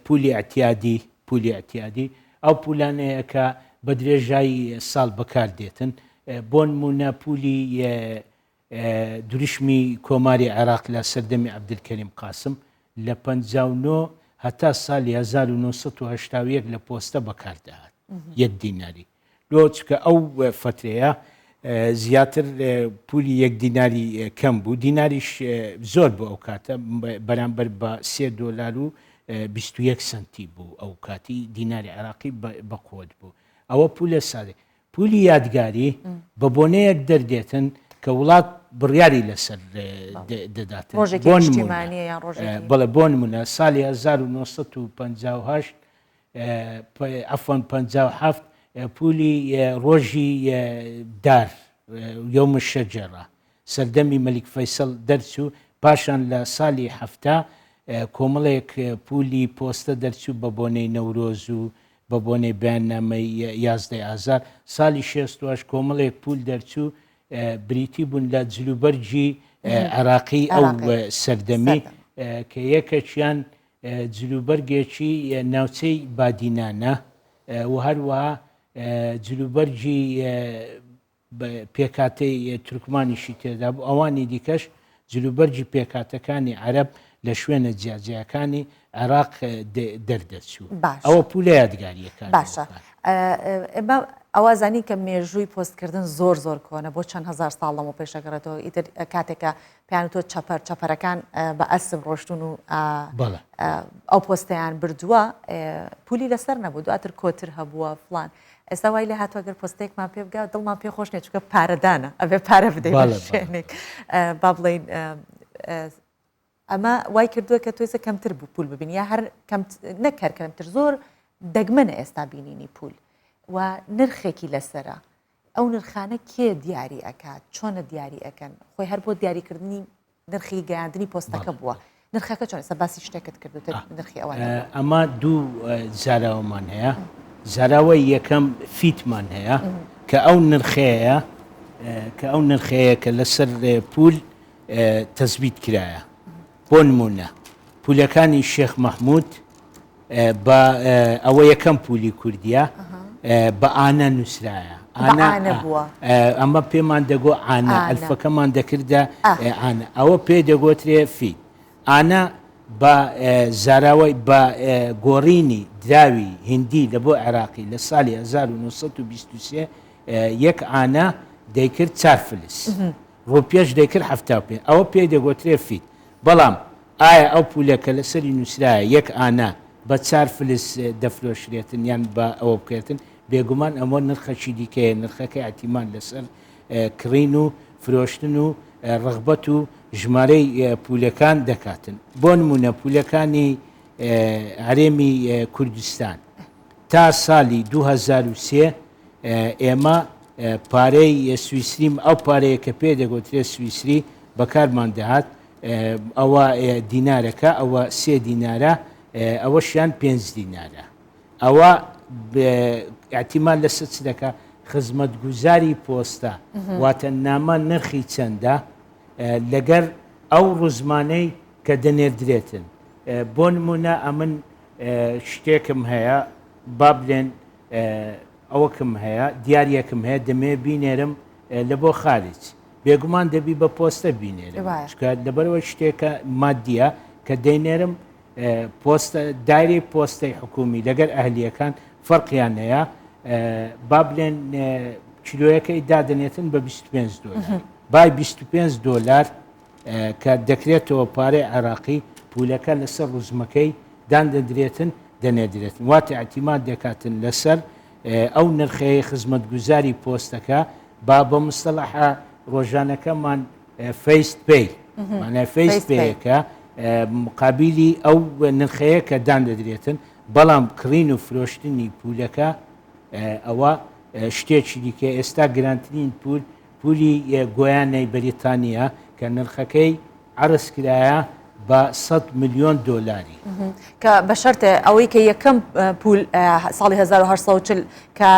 پولی ئەتیادی ئەو پولانەیە کە بە درێژایی ساڵ بەکاردێتن بۆ نمونە پولی دروشمی کۆماری عێراق لە سەردەمی عەبدولکەریم قاسم لە 59 هەتا ساڵی 1970 لە پۆستە بەکاردەهات 1 دیناری لۆ چکە ئەو فترەیە زیاتر پولی 1 دیناری کەم بوو دیناریش زۆر بۆ ئەو کاتە بەرامبەر بە 3 دۆلار و 21 سنتی بوو ئەو کاتی دیناری عێراقی بەقوت بوو ئەوە پولە سادێ پولی یادگاری بە بۆنەیەک دەردێتن کە وڵات بڕیاری لەسەر دەداتن بەڵێ بۆ نمونە ساڵی 1958 ئەفۆن 57 پولی ڕۆژی دار یۆم الشەجەرە سەردەمی مەلیک فەیسەڵ دەرچوو پاشان لە ساڵی هەفتا کۆمەڵێک پولی پۆستە دەرچوو بە بۆنەی نەورۆز و بە بۆنەی بەیاننامەی 11 ئازار ساڵی 68 کۆمەڵێک پول دەرچوو بریتی بوون لە جلوبەرجی عێراقی ئەو سەردەمی کە یەکەچیان جلوبەرگێکی ناوچەی بادینانە و هەروەها جلوبەرجی پێکاتەی تورکمانیشی تێدا بوو ئەوانی دیکەش جلوبەرجی پێکاتەکانی عەرەب لە شوێنە جیاجیەکانی عێراق دەردەچوو ئەوە پولە یادگاریەکان باشە ئەوە زانی کە مێژووی پۆستکردن زۆر کۆنە بۆ چەند هزار ساڵ لەمە پێشەگەڕێتەوە ئیتر کاتێکە پیان تۆ چەپەرەکان بە ئەسب ڕۆشتون و ئەو پۆستەیان بردووە پولی لەسەر نەبوو دواتر کۆتر هەبووە فلان ئێستا وای لە هاتووەگەر پۆستێکمان پێ بگا دڵمان پێ خۆش نێت چکە پارەدانە ئەبێ پارە بدەین شوێنێک با بڵێن ئەمە وای کردووە کە تۆیسە کەمتر بوو پول ببین یا هەر نەکەر کەمتر زۆر دەگمەنە ئێستا بینینی پول و نرخێکی لەسرە ئەو نرخانە کێ دیاری ئەکات چۆنە دیاری ئەەکەن خۆی هەر بۆ دیاریکردنی نرخی گەیاندنی پۆستەکە بووە نرخەکە چۆن ئێستا باسی شتێکت کردوتە نرخی ئەوە ئەمە دوو زاراوەمان هەیە زاراوەی یەکەم فیتمان هەیە کە ئەو نرخەیە کە لەسەر پول تەزبیت کرایە بۆ نمونە پولەکانی شێخ مەحموود بە ئەوە یەکەم پولی کوردیە بە ئانە نووسرایە ئەمە پێمان دەگۆ ئانە ئەلفەکەمان دەکردە ئانە ئەوە پێ دەگۆترێ فیت ئانە بە زاراوەی بە گۆڕینی دراوی هندی لە بۆ عێراقی لە ساڵی 1923 یەک ئانە دەیکرد 4 فلس ڕۆپیەش دەیکرد 75 ئەوە پێ دەگۆترێ فیت بەڵام ئایا ئەو پولەکە لەسەری نووسرایە یەک ئانە بە 4 فلس دەفرۆشرێتن یان بە ئەوە بکرێتن بێگومان ئەمە نرخەکی دیکەیە نرخەکە ئەتیمان لەسەر کڕین و فرۆشتن و ڕغبەت و ژمارەی پولەکان دەکاتن بۆ نمونە پولەکانی هەرێمی کوردستان تا ساڵی 2003 ئێمە پارەی سویسریم ئەو پارەیە کە پێ دەگوترێت سویسری بەکارمان دەهات ئەوە دینارەکە ئەوە 3 دینارە ئەوەشیان 5 دینارە ئەوە ئاحتیمال لەسەر چ دەکات خزمەتگوزاری پۆستە واتە نامە نرخی چەندە لەگەر ئەو ڕوزمانەی کە دەنێردرێتن بۆ نمونە ئەمن شتێکم هەیە با بڵێن ئەوەکم هەیە دیارەکم هەیە دەمێ بینێرم لە بۆ خارج بێگومان دەبی بە پۆستە بینێرم لەبەرەوە شتێکە مادیە کە دەینێرم پۆستە دایرەی پۆستەی حکومی لەگەر ئەهلیەکان فەرقیان هەیە با بڵێن کیلۆیەکەی دادنێتن بە 25 دۆلار بای 25 دۆلار کە دەکرێتەوە پارەی عێراقی پولەکە لەسەر ڕوزمەکەی داندەدرێتن دەنێدرێتن واتی ئەتیماد دەکاتن لەسەر ئەو نرخەیە خزمەتگوزاری پۆستەکە با بە مستەڵەحە ڕۆژانەکەمان فيس باي معناها فيس بايەکە مقابلی ئەو نرخەیە کە دان دەدرێتن بەڵام کڕین و فرۆشتنی پولەکە ئەوە شتێکی دیکە ئێستا گرانترین پولی گۆیانەی بەریتانیا کە نرخەکەی عرض کرایە بە 100 ملیۆن دۆلاری کە بە شەرتە ئەوەی کە یەکەم پول ساڵی 1940 کە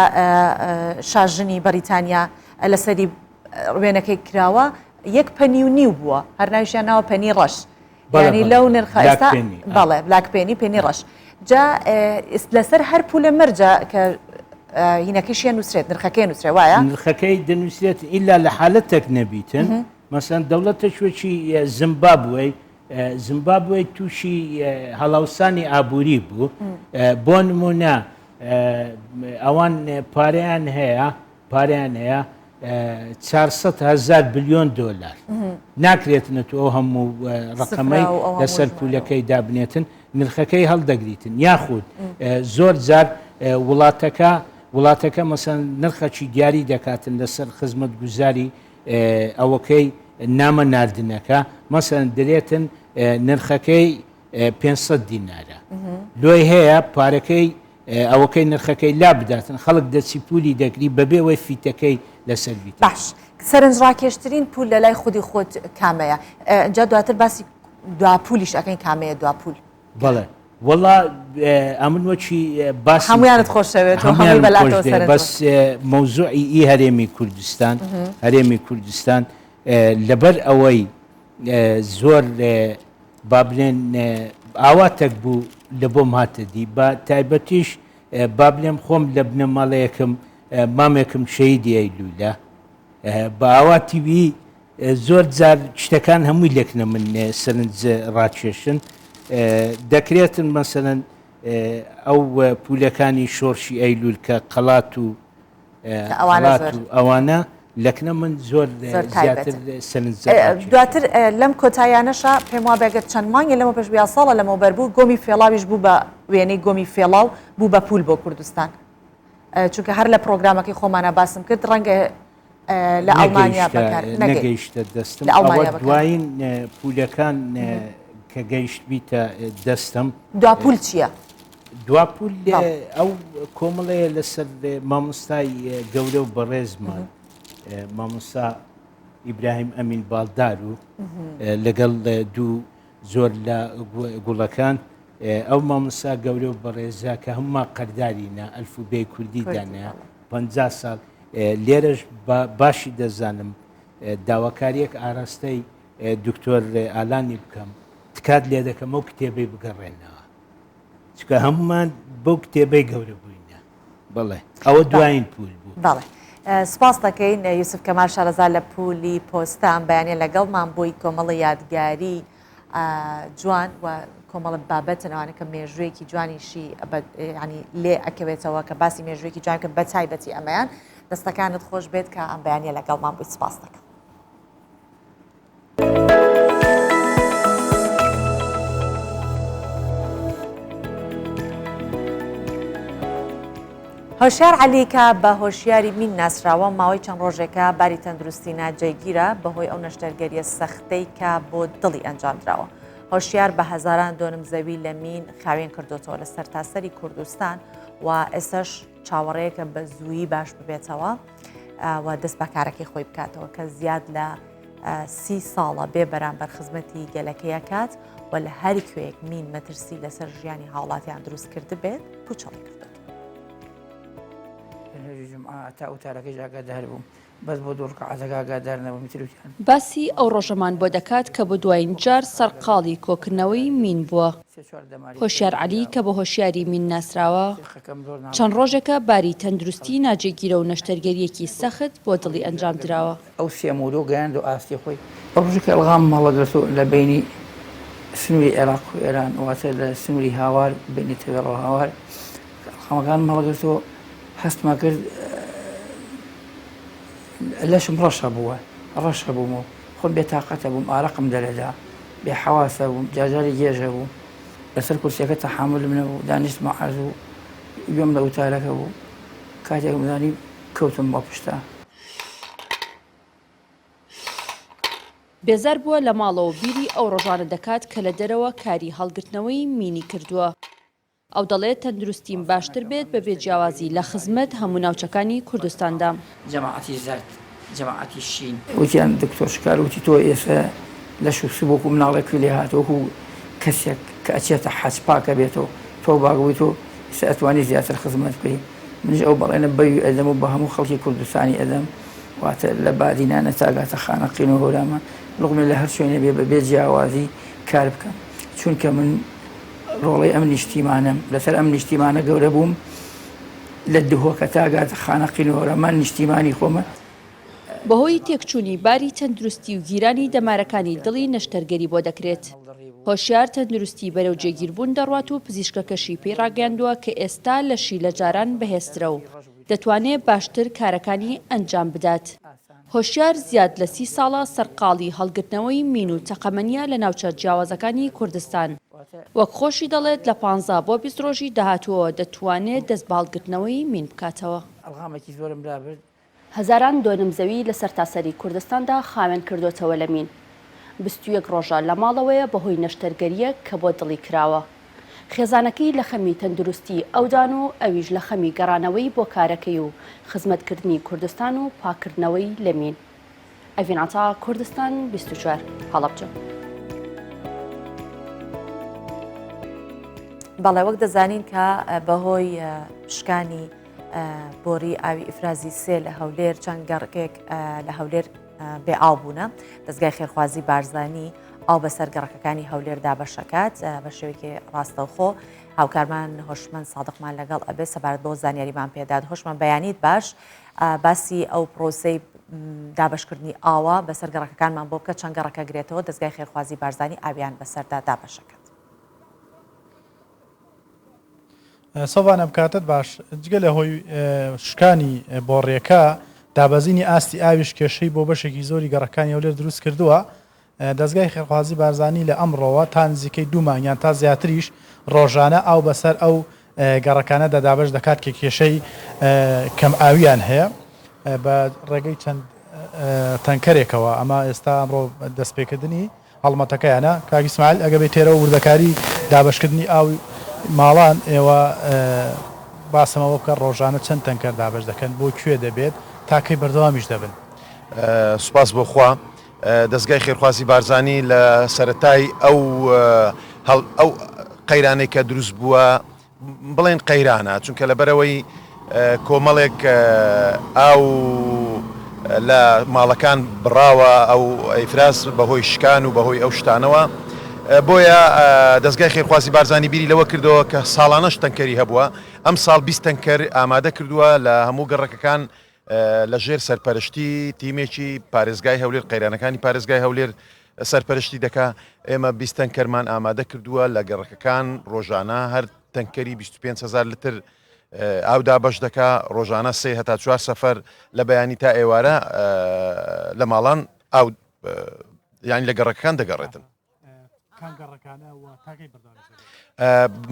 شاژنی بەریتانیا لەسەری وێنەکەی کراوە 1.5 پەنی بووە هەر ناویشیان ناوە پەنی ڕەش ینی لەو نرخە ئێستا بەڵێ بلاک پێنی پێنی ڕەش جا لەسەر هەر پولە مەرجە کە هینەکەشیان نووسێت نرخەکەی نووسێ وایە نرخەکەی دەنووسێت ئیلا لە حالەتێک نەبیتن مەسەن دەوڵەتە شوێکی زیمبابوێ تووشی هەڵاوسانی ئابووری بوو بۆ نمونە ئەوان پارەیان هەیە 400,000 بلیۆن دۆلار ناکرێتنە تو ئەو هەموو ڕقەمەی لەسەر پولەکەی دابنێتن نرخەکەی هەڵدەگریتن یاخود زۆر جار وڵاتەکە مەسەن نرخەکی دیاری دەکاتن لەسەر خزمەت گوزاری ئەوەکەی نامە ناردنەکە مەسەن دەرێتن نرخەکەی 500 دینارە لۆی هەیە پارەکەی ئەوەکەی نرخەکەی لا بداتن خەڵک دەچی پولی دەگری بەبێەوەی فیتەکەی لەسەر بیت باش سەرنجڕاکێشترین پول لە لای خودی خۆت کامەیە جا دواتر باسی دواپولیش ئەەکەین کامەیە دواپول بەڵێ وەڵا ئەمن وەچی باس هەمویانت خۆشەوێت بەس مەوزوعی هەرێمی کوردستان لەبەر ئەوەی زۆر با بڵێن ئاواتێک بوو لە بۆم هاتەدی بە تایبەتیش با بڵێم خۆم لە بنەماڵەیەکم مامێکم شەیدی ئەیلوولە بە ئاواتیوی زۆر جار شتەکان هەمووی لێکنە من سەرنج ڕاکێشن دەکرێتن مەسەرەن ئەو پولەکانی شۆرشی ئەیلول کە قەڵات و ئەوانە لەکنە من زۆر زیاتر سەرنج دواتر لەم کۆتاییانەشە پێم وا بێگەت چەند مانگی لەمە پێش 20 ساڵە لەمەوبەر بوو گۆمی فێڵاویش بوو بە وێنەی گۆمی فێڵاو بوو بە پول بۆ کوردستان چونکە هەر لە پرۆگرامەکەی خۆمانە باسم کرد ڕەنگە لە ئەڵمانیا نەگەیشتە دەستم ئەوە دوایین پولەکان کە گەیشت بیتە دەستم دواپول چییە؟ دواپول ئەو کۆمەڵەیە لەسەر مامۆستای گەورە و بەڕێزمان مامۆستا ئیبراهیم ئەمین باڵدار و لەگەڵ دوو زۆر لە گوڵەکان ئەو مامۆستا گەورە و بەڕێزە کە هەموو قەردارینە ئەلفوبێی کوردی دانەیە 50 ساڵ لێرەش باشی دەزانم داواکاریەک ئاراستەی دکتۆر ئالانی بکەم تکات لێ دەکەم ئەو کتێبەی بگەڕێنەوە چکە هەمومان بەو کتێبەی گەورە بووینە بڵێ ئەوە دوایین پول بوو بەڵێ سپاس دەکەین یوسف کەمال شارەزا لە پولی پۆستان بەیانێ لەگەڵمان بۆی کۆمەڵی یادگاری جوان و کۆمەڵە بابەتنەوانە کە مێژوویەکی جوانیشی ینی لێ ئەکەوێتەوە کە باسی مێژوویەکی جوان کە بە تایبەتی ئەمەیان دەستەکانت خۆش بێت کە ئەم بەیانێ لەگەڵمان بوویت سپاس دەکەم. هۆشیار عەلیکە بە هۆشیاری مین ناسراوە ماوەی چەند ڕۆژێکە باری تەندروستی ناجێگیرە بەهۆی ئەو نەشتەرگەریە سەختەی کە بۆ دڵی ئەنجامدراوە. هۆشیار بە هەزاران دۆنم زەوی لە مین خاوێن کردوتەوە لە سەرتاسەری کوردستان و ئێسش چاوەڕەیەکە بە زوویی باش ببێتەوە و دەست بەکارەکەی خۆی بکاتەوە کە زیاد لە 30 ساڵە بێ بەرامبەر خزمەتی گەلەکەیە کات و لە هەر کوێیەک مین مەترسی لەسەر ژیانی هاوڵاتیان دروست کرد بێت پوچەڵی کردێت. تا ئوتارەکەی ئاگادار بووم بەس بۆ دوورکە ئازەکە ئاگادار نەبووم میترویان باسی ئەو ڕۆژەمان بۆ دەکات کە بۆ دوایین جار سەرقاڵی کۆکردنەوەی مین بووە. هۆشیار عەلی کە بە هۆشیاری مین ناسراوە چەند ڕۆژێکە باری تەندروستی ناجێگیرە و نەشتەرگەریەکی سەخت بۆ دڵی ئەنجام درراوە. ئەو سێمورۆ گەیاند و ئاستی خۆی ڕۆژێکە ئەلغام مەڵەگرێت لە بینی سنووری عێراق و ئێران واتە لە سنووری هاوار بینی تەوێڕە هاوار خەمەکان مەڵەگرێتەوە هەستما کرد لەشم ڕەشە بوومەوە خۆم بێتاقەتە بووم ئارەقم دەرەدا بێ حەواسە بووم جاجاری گێژە بوو لەسەر کورسیەکە تەحاملم نەبوو دانیشت مەعاز و گوێم لە وتارەکە بوو کاتێکم زانی کەوتم بۆ پشتا بێزار بووە لە ماڵەوە بیری ئەو ڕۆژانە دەکات کە لە دەرەوە کاری هەڵگرتنەوەی مینی کردووە. ئەو دەڵێت تەندروستیم باشتر بێت بە بێجیاوازی لە خزمەت هەموو ناوچەکانی کوردستاندا. جەماعەتی زەرد جەماعەتی شین وتیان دکتۆر شکار وتی تۆ ئێستا لە شوسبووکو مناڵێکی لێ هاتووەکو کەسێک کە ئەچێتە حەج پاکە بێتەوە تۆ باگوی تۆ ئەتوانی زیاتر خزمەت بکەی منش ئەو بەڵێنە بەوی ئەدەم و بە هەموو خەڵکی کوردستانی ئەدەم واتە لە بادینانە تاگاتە خانەقین و هۆرامان لەقمێ لە هەر شوێنە بێ بە بێ جیاوازی کار بکەم چونکە من ڕۆڵی ئەم نیشتیمانم لەسەر ئەم نیشتیمانە گەورە بووم لە دهۆکە تاگاتە خانەقین و هۆرامان نیشتیمانی خۆمە. بەهۆی تێکچوونی باری تەندروستی و گیرانی دەمارەکانی دڵی نەشتەرگەری بۆ دەکرێت. هۆشیار تەندروستی بەرەو جێگیربوون دەڕوات و پزیشکەکەشی پێی ڕاگەاندووە کە ئێستا لەشی لە جاران بەهێزترە و دەتوانێت باشتر کارەکانی ئەنجام بدات. هۆشیار زیاد لە 30 ساڵە سەرقاڵی هەڵگرتنەوەی مین و تەقەمەنیە لە ناوچە جیاوازەکانی کوردستان. وەک خۆشی دەڵێت لە 15 بۆ 20 ڕۆژی داهاتووە دەتوانێت دەست بە هەڵگرتنەوەی مین بکاتەوە. ئەڵغامێکی زۆرم برابرد هەزاران دۆنمزەوی لە سەرتاسەری کوردستاندا خاوێن کردوتەوە لە مین. 21 ڕۆژە لە ماڵەوەیە بەهۆی نەشتەرگەریە کە بۆ دڵی کراوە. خێزانەکەی لە خەمی تەندروستی ئەودان و ئەویش لە خەمی گەڕانەوەی بۆ کارەکەی و خزمەتکردنی کوردستان و پاکردنەوەی لە مین. ئەڤیناتا کوردستان 24 هەڵەبجە. بەڵێ وەک دەزانین کە بەهۆی شکانی بۆری ئاوی ئیفرازی سێ لە هەولێر چەند گەڕکێک لە هەولێر بێ ئاو بوونە دەستگای خێرخوازی بارزانی ئاو بەسەر گەڕەکەەکانی هەولێردا بەشەکات بە شێوەیەکی ڕاستەوخۆ هاوکارمان هۆشمەند سادقمان لەگەڵ ئەبێ سەبارەت بۆ زانیاریمان پێداد هۆشمان بەیانیت باش باسی ئەو پرۆسەی دابشکردنی ئاوە بەسەر گەڕەکەکانمان بۆ بکە چەند گەڕەکە گرێتەوە دەستگای خێرخوازی بارزانی ئاویان بەسەردا دابەشەکات. سەوانە بکاتت باش جگە لە هۆی شکانی بۆڕێەکە دابەزینی ئاستی ئاویش کێشەی بۆ بەشێکی زۆری گەڕەکانی هەولێر دروست کردووە. دەستگای خێرخوازی بارزانی لە ئەمڕۆوە تا نزیکەی 2 مانگیان تا زیاتریش ڕۆژانە ئاو بەسەر ئەو گەڕەکانە دەدابش دەکات کە کێشەی کەم ئاویان هەیە بە ڕێگەی چەند تەنکەرێکەوە. ئەمە ئێستا ئەمڕۆ دەستپێکردنی هەڵمەتەکەیانە کاکی ئیسماعیل ئەگە بێت تێرەوە وردەکاری دابشکردنی ئاوی ماڵان ئێوە باسەمەوە بکە ڕۆژانە چەند تەنکەر دابش دەکەن بۆ کوێ دەبێت تاکەی بەردەوامیش دەبن. سوپاس بۆ خوا دەستگای خێرخوازی بارزانی لە سەرەتای ئەو قەیرانەی کە دروست بووە بڵێن قەیرانە چونکە لەبەرەوەی کۆمەڵێک ئاو لە ماڵەکان بڕاوە ئەو ئەیفراز بەهۆی شکان و بەهۆی ئەو شتانەوە بۆیە دەستگای خێرخوازی بارزانی بیری لەوە کردەوە کە ساڵانەش تەنکەری هەبووە ئەم ساڵ 20 تەنکەر ئامادە کردووە لە هەموو گەڕەکەکان لە ژێر سەرپەرشتی تیمێکی پارێزگای هەولێر قەیرانەکانی پارێزگای هەولێر سەرپەرشتی دەکا ئێمە 20 تەنکەرمان ئامادە کردووە لە گەڕەکەکان ڕۆژانە هەر تەنکەری 25,000 لتر ئاودا بەش دەکا ڕۆژانە 3 هەتا 4 سەفەر لە بەیانی تا ئێوارە لە ماڵان ئاو یانی لە گەڕەکەکان دەگەڕێتن.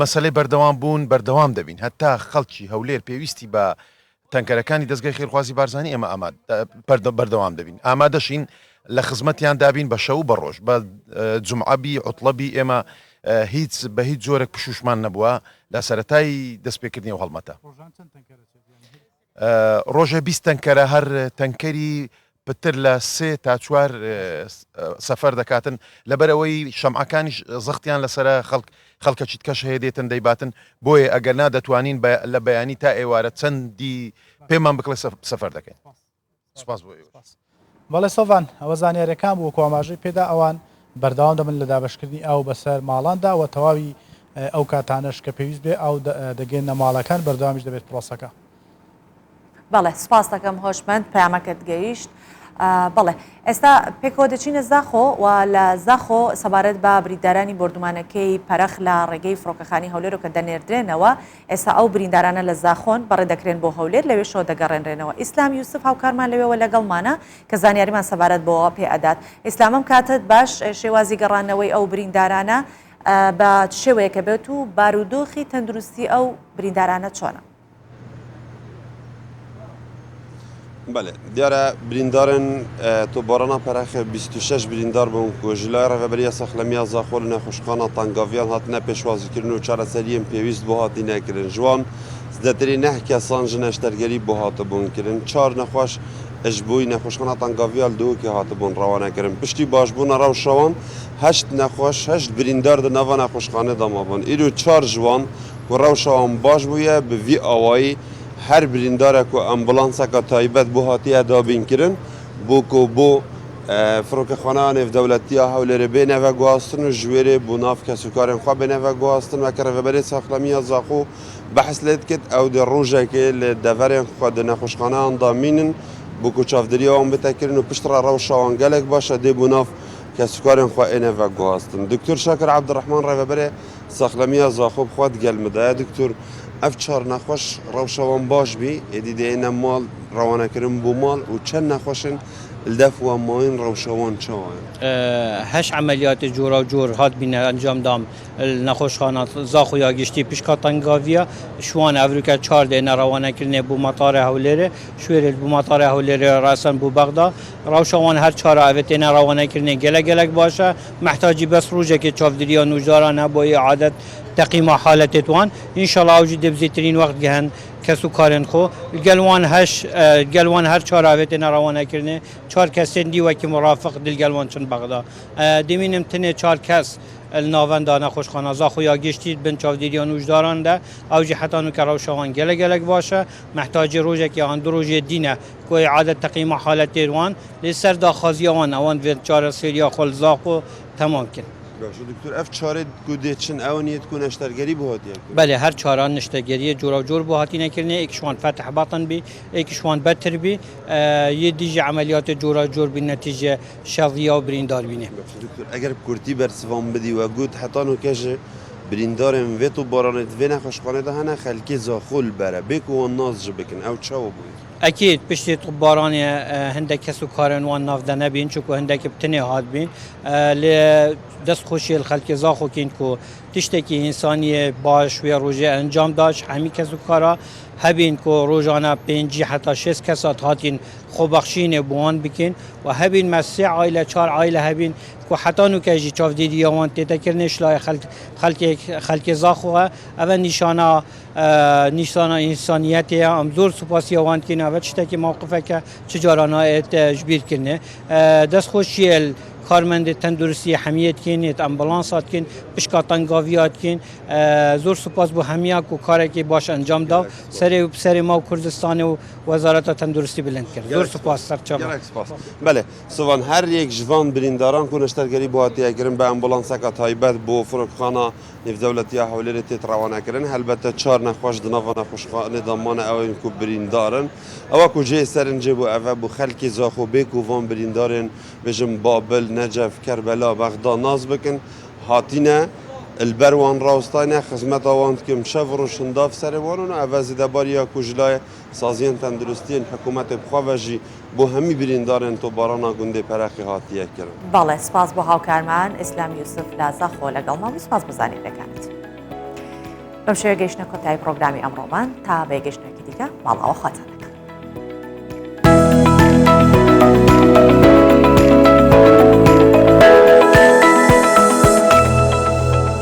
مەسەلەی بەردەوام بوون بەردەوام دەبین هەتا خەڵکی هەولێر پێویستی بە تەنکەرەکانی دەستگای خێرخوازی بارزانی ئێمە بەردەوام دەبین ئامادەشین لە خزمەتیان دابین بە شەو بە ڕۆژ بە جومعەبی عوتڵەبی ئێمە هیچ بە هیچ جۆرێک پشوشمان نەبووە لە سەرەتای دەستپێکردنی و هەڵمەتە ڕۆژە 20 تەنکەرە هەر تەنکەری پتر لە 3 تا 4 سەفەر دەکاتن لەبەرەوەی شەمعەکانی زەختیان لەسرە خەڵکە چیتکەش هەیە دێتن دەیباتن بۆیە ئەگەر نادەتوانین لە بەیانی تا ئێوارە چەندی پێمان بکڵێ سەفەر دەکەین. سوپاس بۆ بەڵێ سەڤان ئەوە زانیاریەکان بوو کۆماژەی پێدا ئەوان بەردەوام دەبن لە دابشکردنی ئاو بەسەر ماڵاندا و تەواوی ئەو کاتانەش کە پێویست بێ ئاو دەگەێنە ماڵەکان بەردەوامیش دەبێت پرۆسەکە. بەڵێ سپاس دەکەم هۆشمەند پەیامەکەت گەیشت. بەڵێ ئێستا پێکەوە دەچینە زاخۆ و لە زاخۆ سەبارەت بە بریندارانی بردومانەکەی پەرەخ لە ڕێگەی فڕۆکەخانی هەولێر و کە دەنێردرێنەوە ئێستا ئەو بریندارانە لە زاخۆن بەڕێ دەکرێن بۆ هەولێر لەوێ شۆ دەگەڕێنرێنەوە. ئیسلام یوسف هاوکارمان لەوێەوە لەگەڵمانە کە زانیاریمان سەبارەت بۆەوە پێ ئەدات. ئیسلامم کاتت باش شێوازی گەڕانەوەی ئەو بریندارانە بە شێوەیەکە بێت و بارودۆخی تەندروستی ئەو بریندارانە چۆنە؟ بله دیاره بریندارن تو بارانا پرخ 26 بریندار بون کو جلای ڕێبەریا سەخلەمیا زاخۆ لە نەخۆشخانە تانگاڤیان هاتنە پێشوازیکردن و چارەسەریان پێویست بۆ هاتی نەکردن جوان زدەتری نەح کەسان ژ نەشتەرگەری بۆ هاتەبوونکردن چار نەخۆش اش بوی نەخۆشخانە تانگاڤیال دووکی هاتبوون ڕەوانەکردن پشتی باشبوونە ڕەوشەوان هەشت نەخۆش هەشت بریندار دە ناوە نەخۆشخانە دەمابوون ئیرو چار جوان و ڕەوشەوان باش بوویە بڤی ئاوایی هەر بریندارێک و ئەمبولانسەکە تایبەت بۆ هاتیە دابینکردن بۆ کۆ بۆ فرۆکەخانە نێودەوڵەتیە هەولێرە بێنەوە گواستن و ژوێرێ بۆ ناو کەسوکارێن خوا بێنەوە گواستن وەکە ڕێبەرێ سەخلەمیە زاخۆ بەحث لێت کرد ئەو دە ڕۆژێکێ لە دەڤەرێن خوا دە نەخۆشخانەیان دامینن بۆ کۆ چاودێریەوان بتەکردن و پشتڕە ڕەوشەوان گەلێک باشە دێ بۆ ناو کەسوکارێن خوا ئێنەوە گواستن دکتۆر شاکر عەبدوڕەحمان ڕێبەرێ سەخلەمیە زاخۆ بخوات گەلمدایە دکتۆر ئەف چار نەخۆش ڕەوشەوان باش بی ئێدی دێنە ماڵ ڕەوانەکردن بۆ ماڵ و چەند نەخۆشن الدفوة ماين روشوان شوان هش عمليات جورا جور هات بين انجام دام النخوشخانه زاخو یا گشتی پیشکا تنگاویا شوان افریقا 4 دینه روانه کردن بو مطار هولره شویر بو مطار هولره راسن بو بغداد روشوان هر 4 اوتینه روانه کردن گلک باشه محتاجی بس روزه که چاودریا نوجدارانه با اعاده تقييم حالتوان ان شاء الله وجد بزيترين وقت جهن كسو كارن خو الجلوان هر 4 اوتینه روانه کردن 4 کسین دی وکی مرافق دلگلوان چن بغداد دمینم تنه 4 کس الناوندانه خوشخانه زاخو یا گشتید بن چاودیریان وجداران ده او جهتا نو کراوشوان گلک باشه محتاج روزه که آن روزه دینه کو اعاده تقییم حالت روان لسر داخازیان اوان و 4 سریا خل زاخو تمام کن باشه دکتر اف 4 گوده چن اونیت کو نشترگری بهاتیه بله هر 4 نشترگری جورا جور بهاتی نکرنه یکشوان فتح باطن بی یکشوان بتر بی یه دیجه عملیات جورا جور بی نتیجه شظیه و بریندار بینه دکتر اگر کورتی برسوان بدی و گود حتی نو کشه بریندارم و تو بارانت و نخوشخانه ده هنه خلکی زاخول بره بکو و ناز بکن او چاو بود اكيد بشتي طباران هندك كسو كارن وان نافدا نبين شكو هندك بتني هاد بين لدست خوشي الخلق زاخو كين كو تشتكي انسانيه باش ويا روجه انجام داش همي كسو كارا هبين كو روجانا 5 حتى 6 كسات هاتين خوبخشين بوان بكين وهبين مسع عائله 4 عائله هبين كو حتى نو كاجي چاف دي يوان تذكرنش لا خلق زاخو اول نشانه انسانیتی هم زور سپاسی آوند کنه و چطور که موقفه که چجارانه تجبیر کنه دست خوشی کارمند تندرستی حمیت کن امبولانسات کن پشکا تنگاویات کن زور سپاس بو همیا کو کاری که باش انجام داد سر ما و کردستان و وزارت تندرستی بلند کرد زور سپاس سرچابه بله سوان هر یک جوان برینداران کو نشترگری بو هاتیه کردن به امبولانس کا تایبت بو فروکخانه نێودەوڵەتی هەولێرە تێت ڕەوانەکردن هەلبەتە 4 نەخۆش دناوە نەخۆشخانە دەمانە ئەوەن کو بریندارن ئەوە کو جێ سەرنجێ بۆ ئەوە بۆ خەلکی زاخۆ بێک و وان بریندارن بژم بابل نەجەف کەربەلا بەغدا ناز بکن هاتینە البەروان ڕاوستانە خزمەتەوان کەم شەڤ ڕۆشنداف سەرێوانن ئەوە زیدەباریە کوژلای سازیان تەندروستیان حکوومەتی بخواڤەژی بۆ هەمی بریندارن تۆ بارانە گوندێ پەرەخی هاتیە کردن بەڵێ سپاس بۆ هاوکارمان ئیسلام یوسف لە زاخۆ لەگەڵمان و سپاس بزانین دەکەنێت بەم شێوە گەیشتنە کۆتایی پرۆگرامی ئەمڕۆمان تا بەیەگەشتێکی دیکە ماڵەوە خاتانە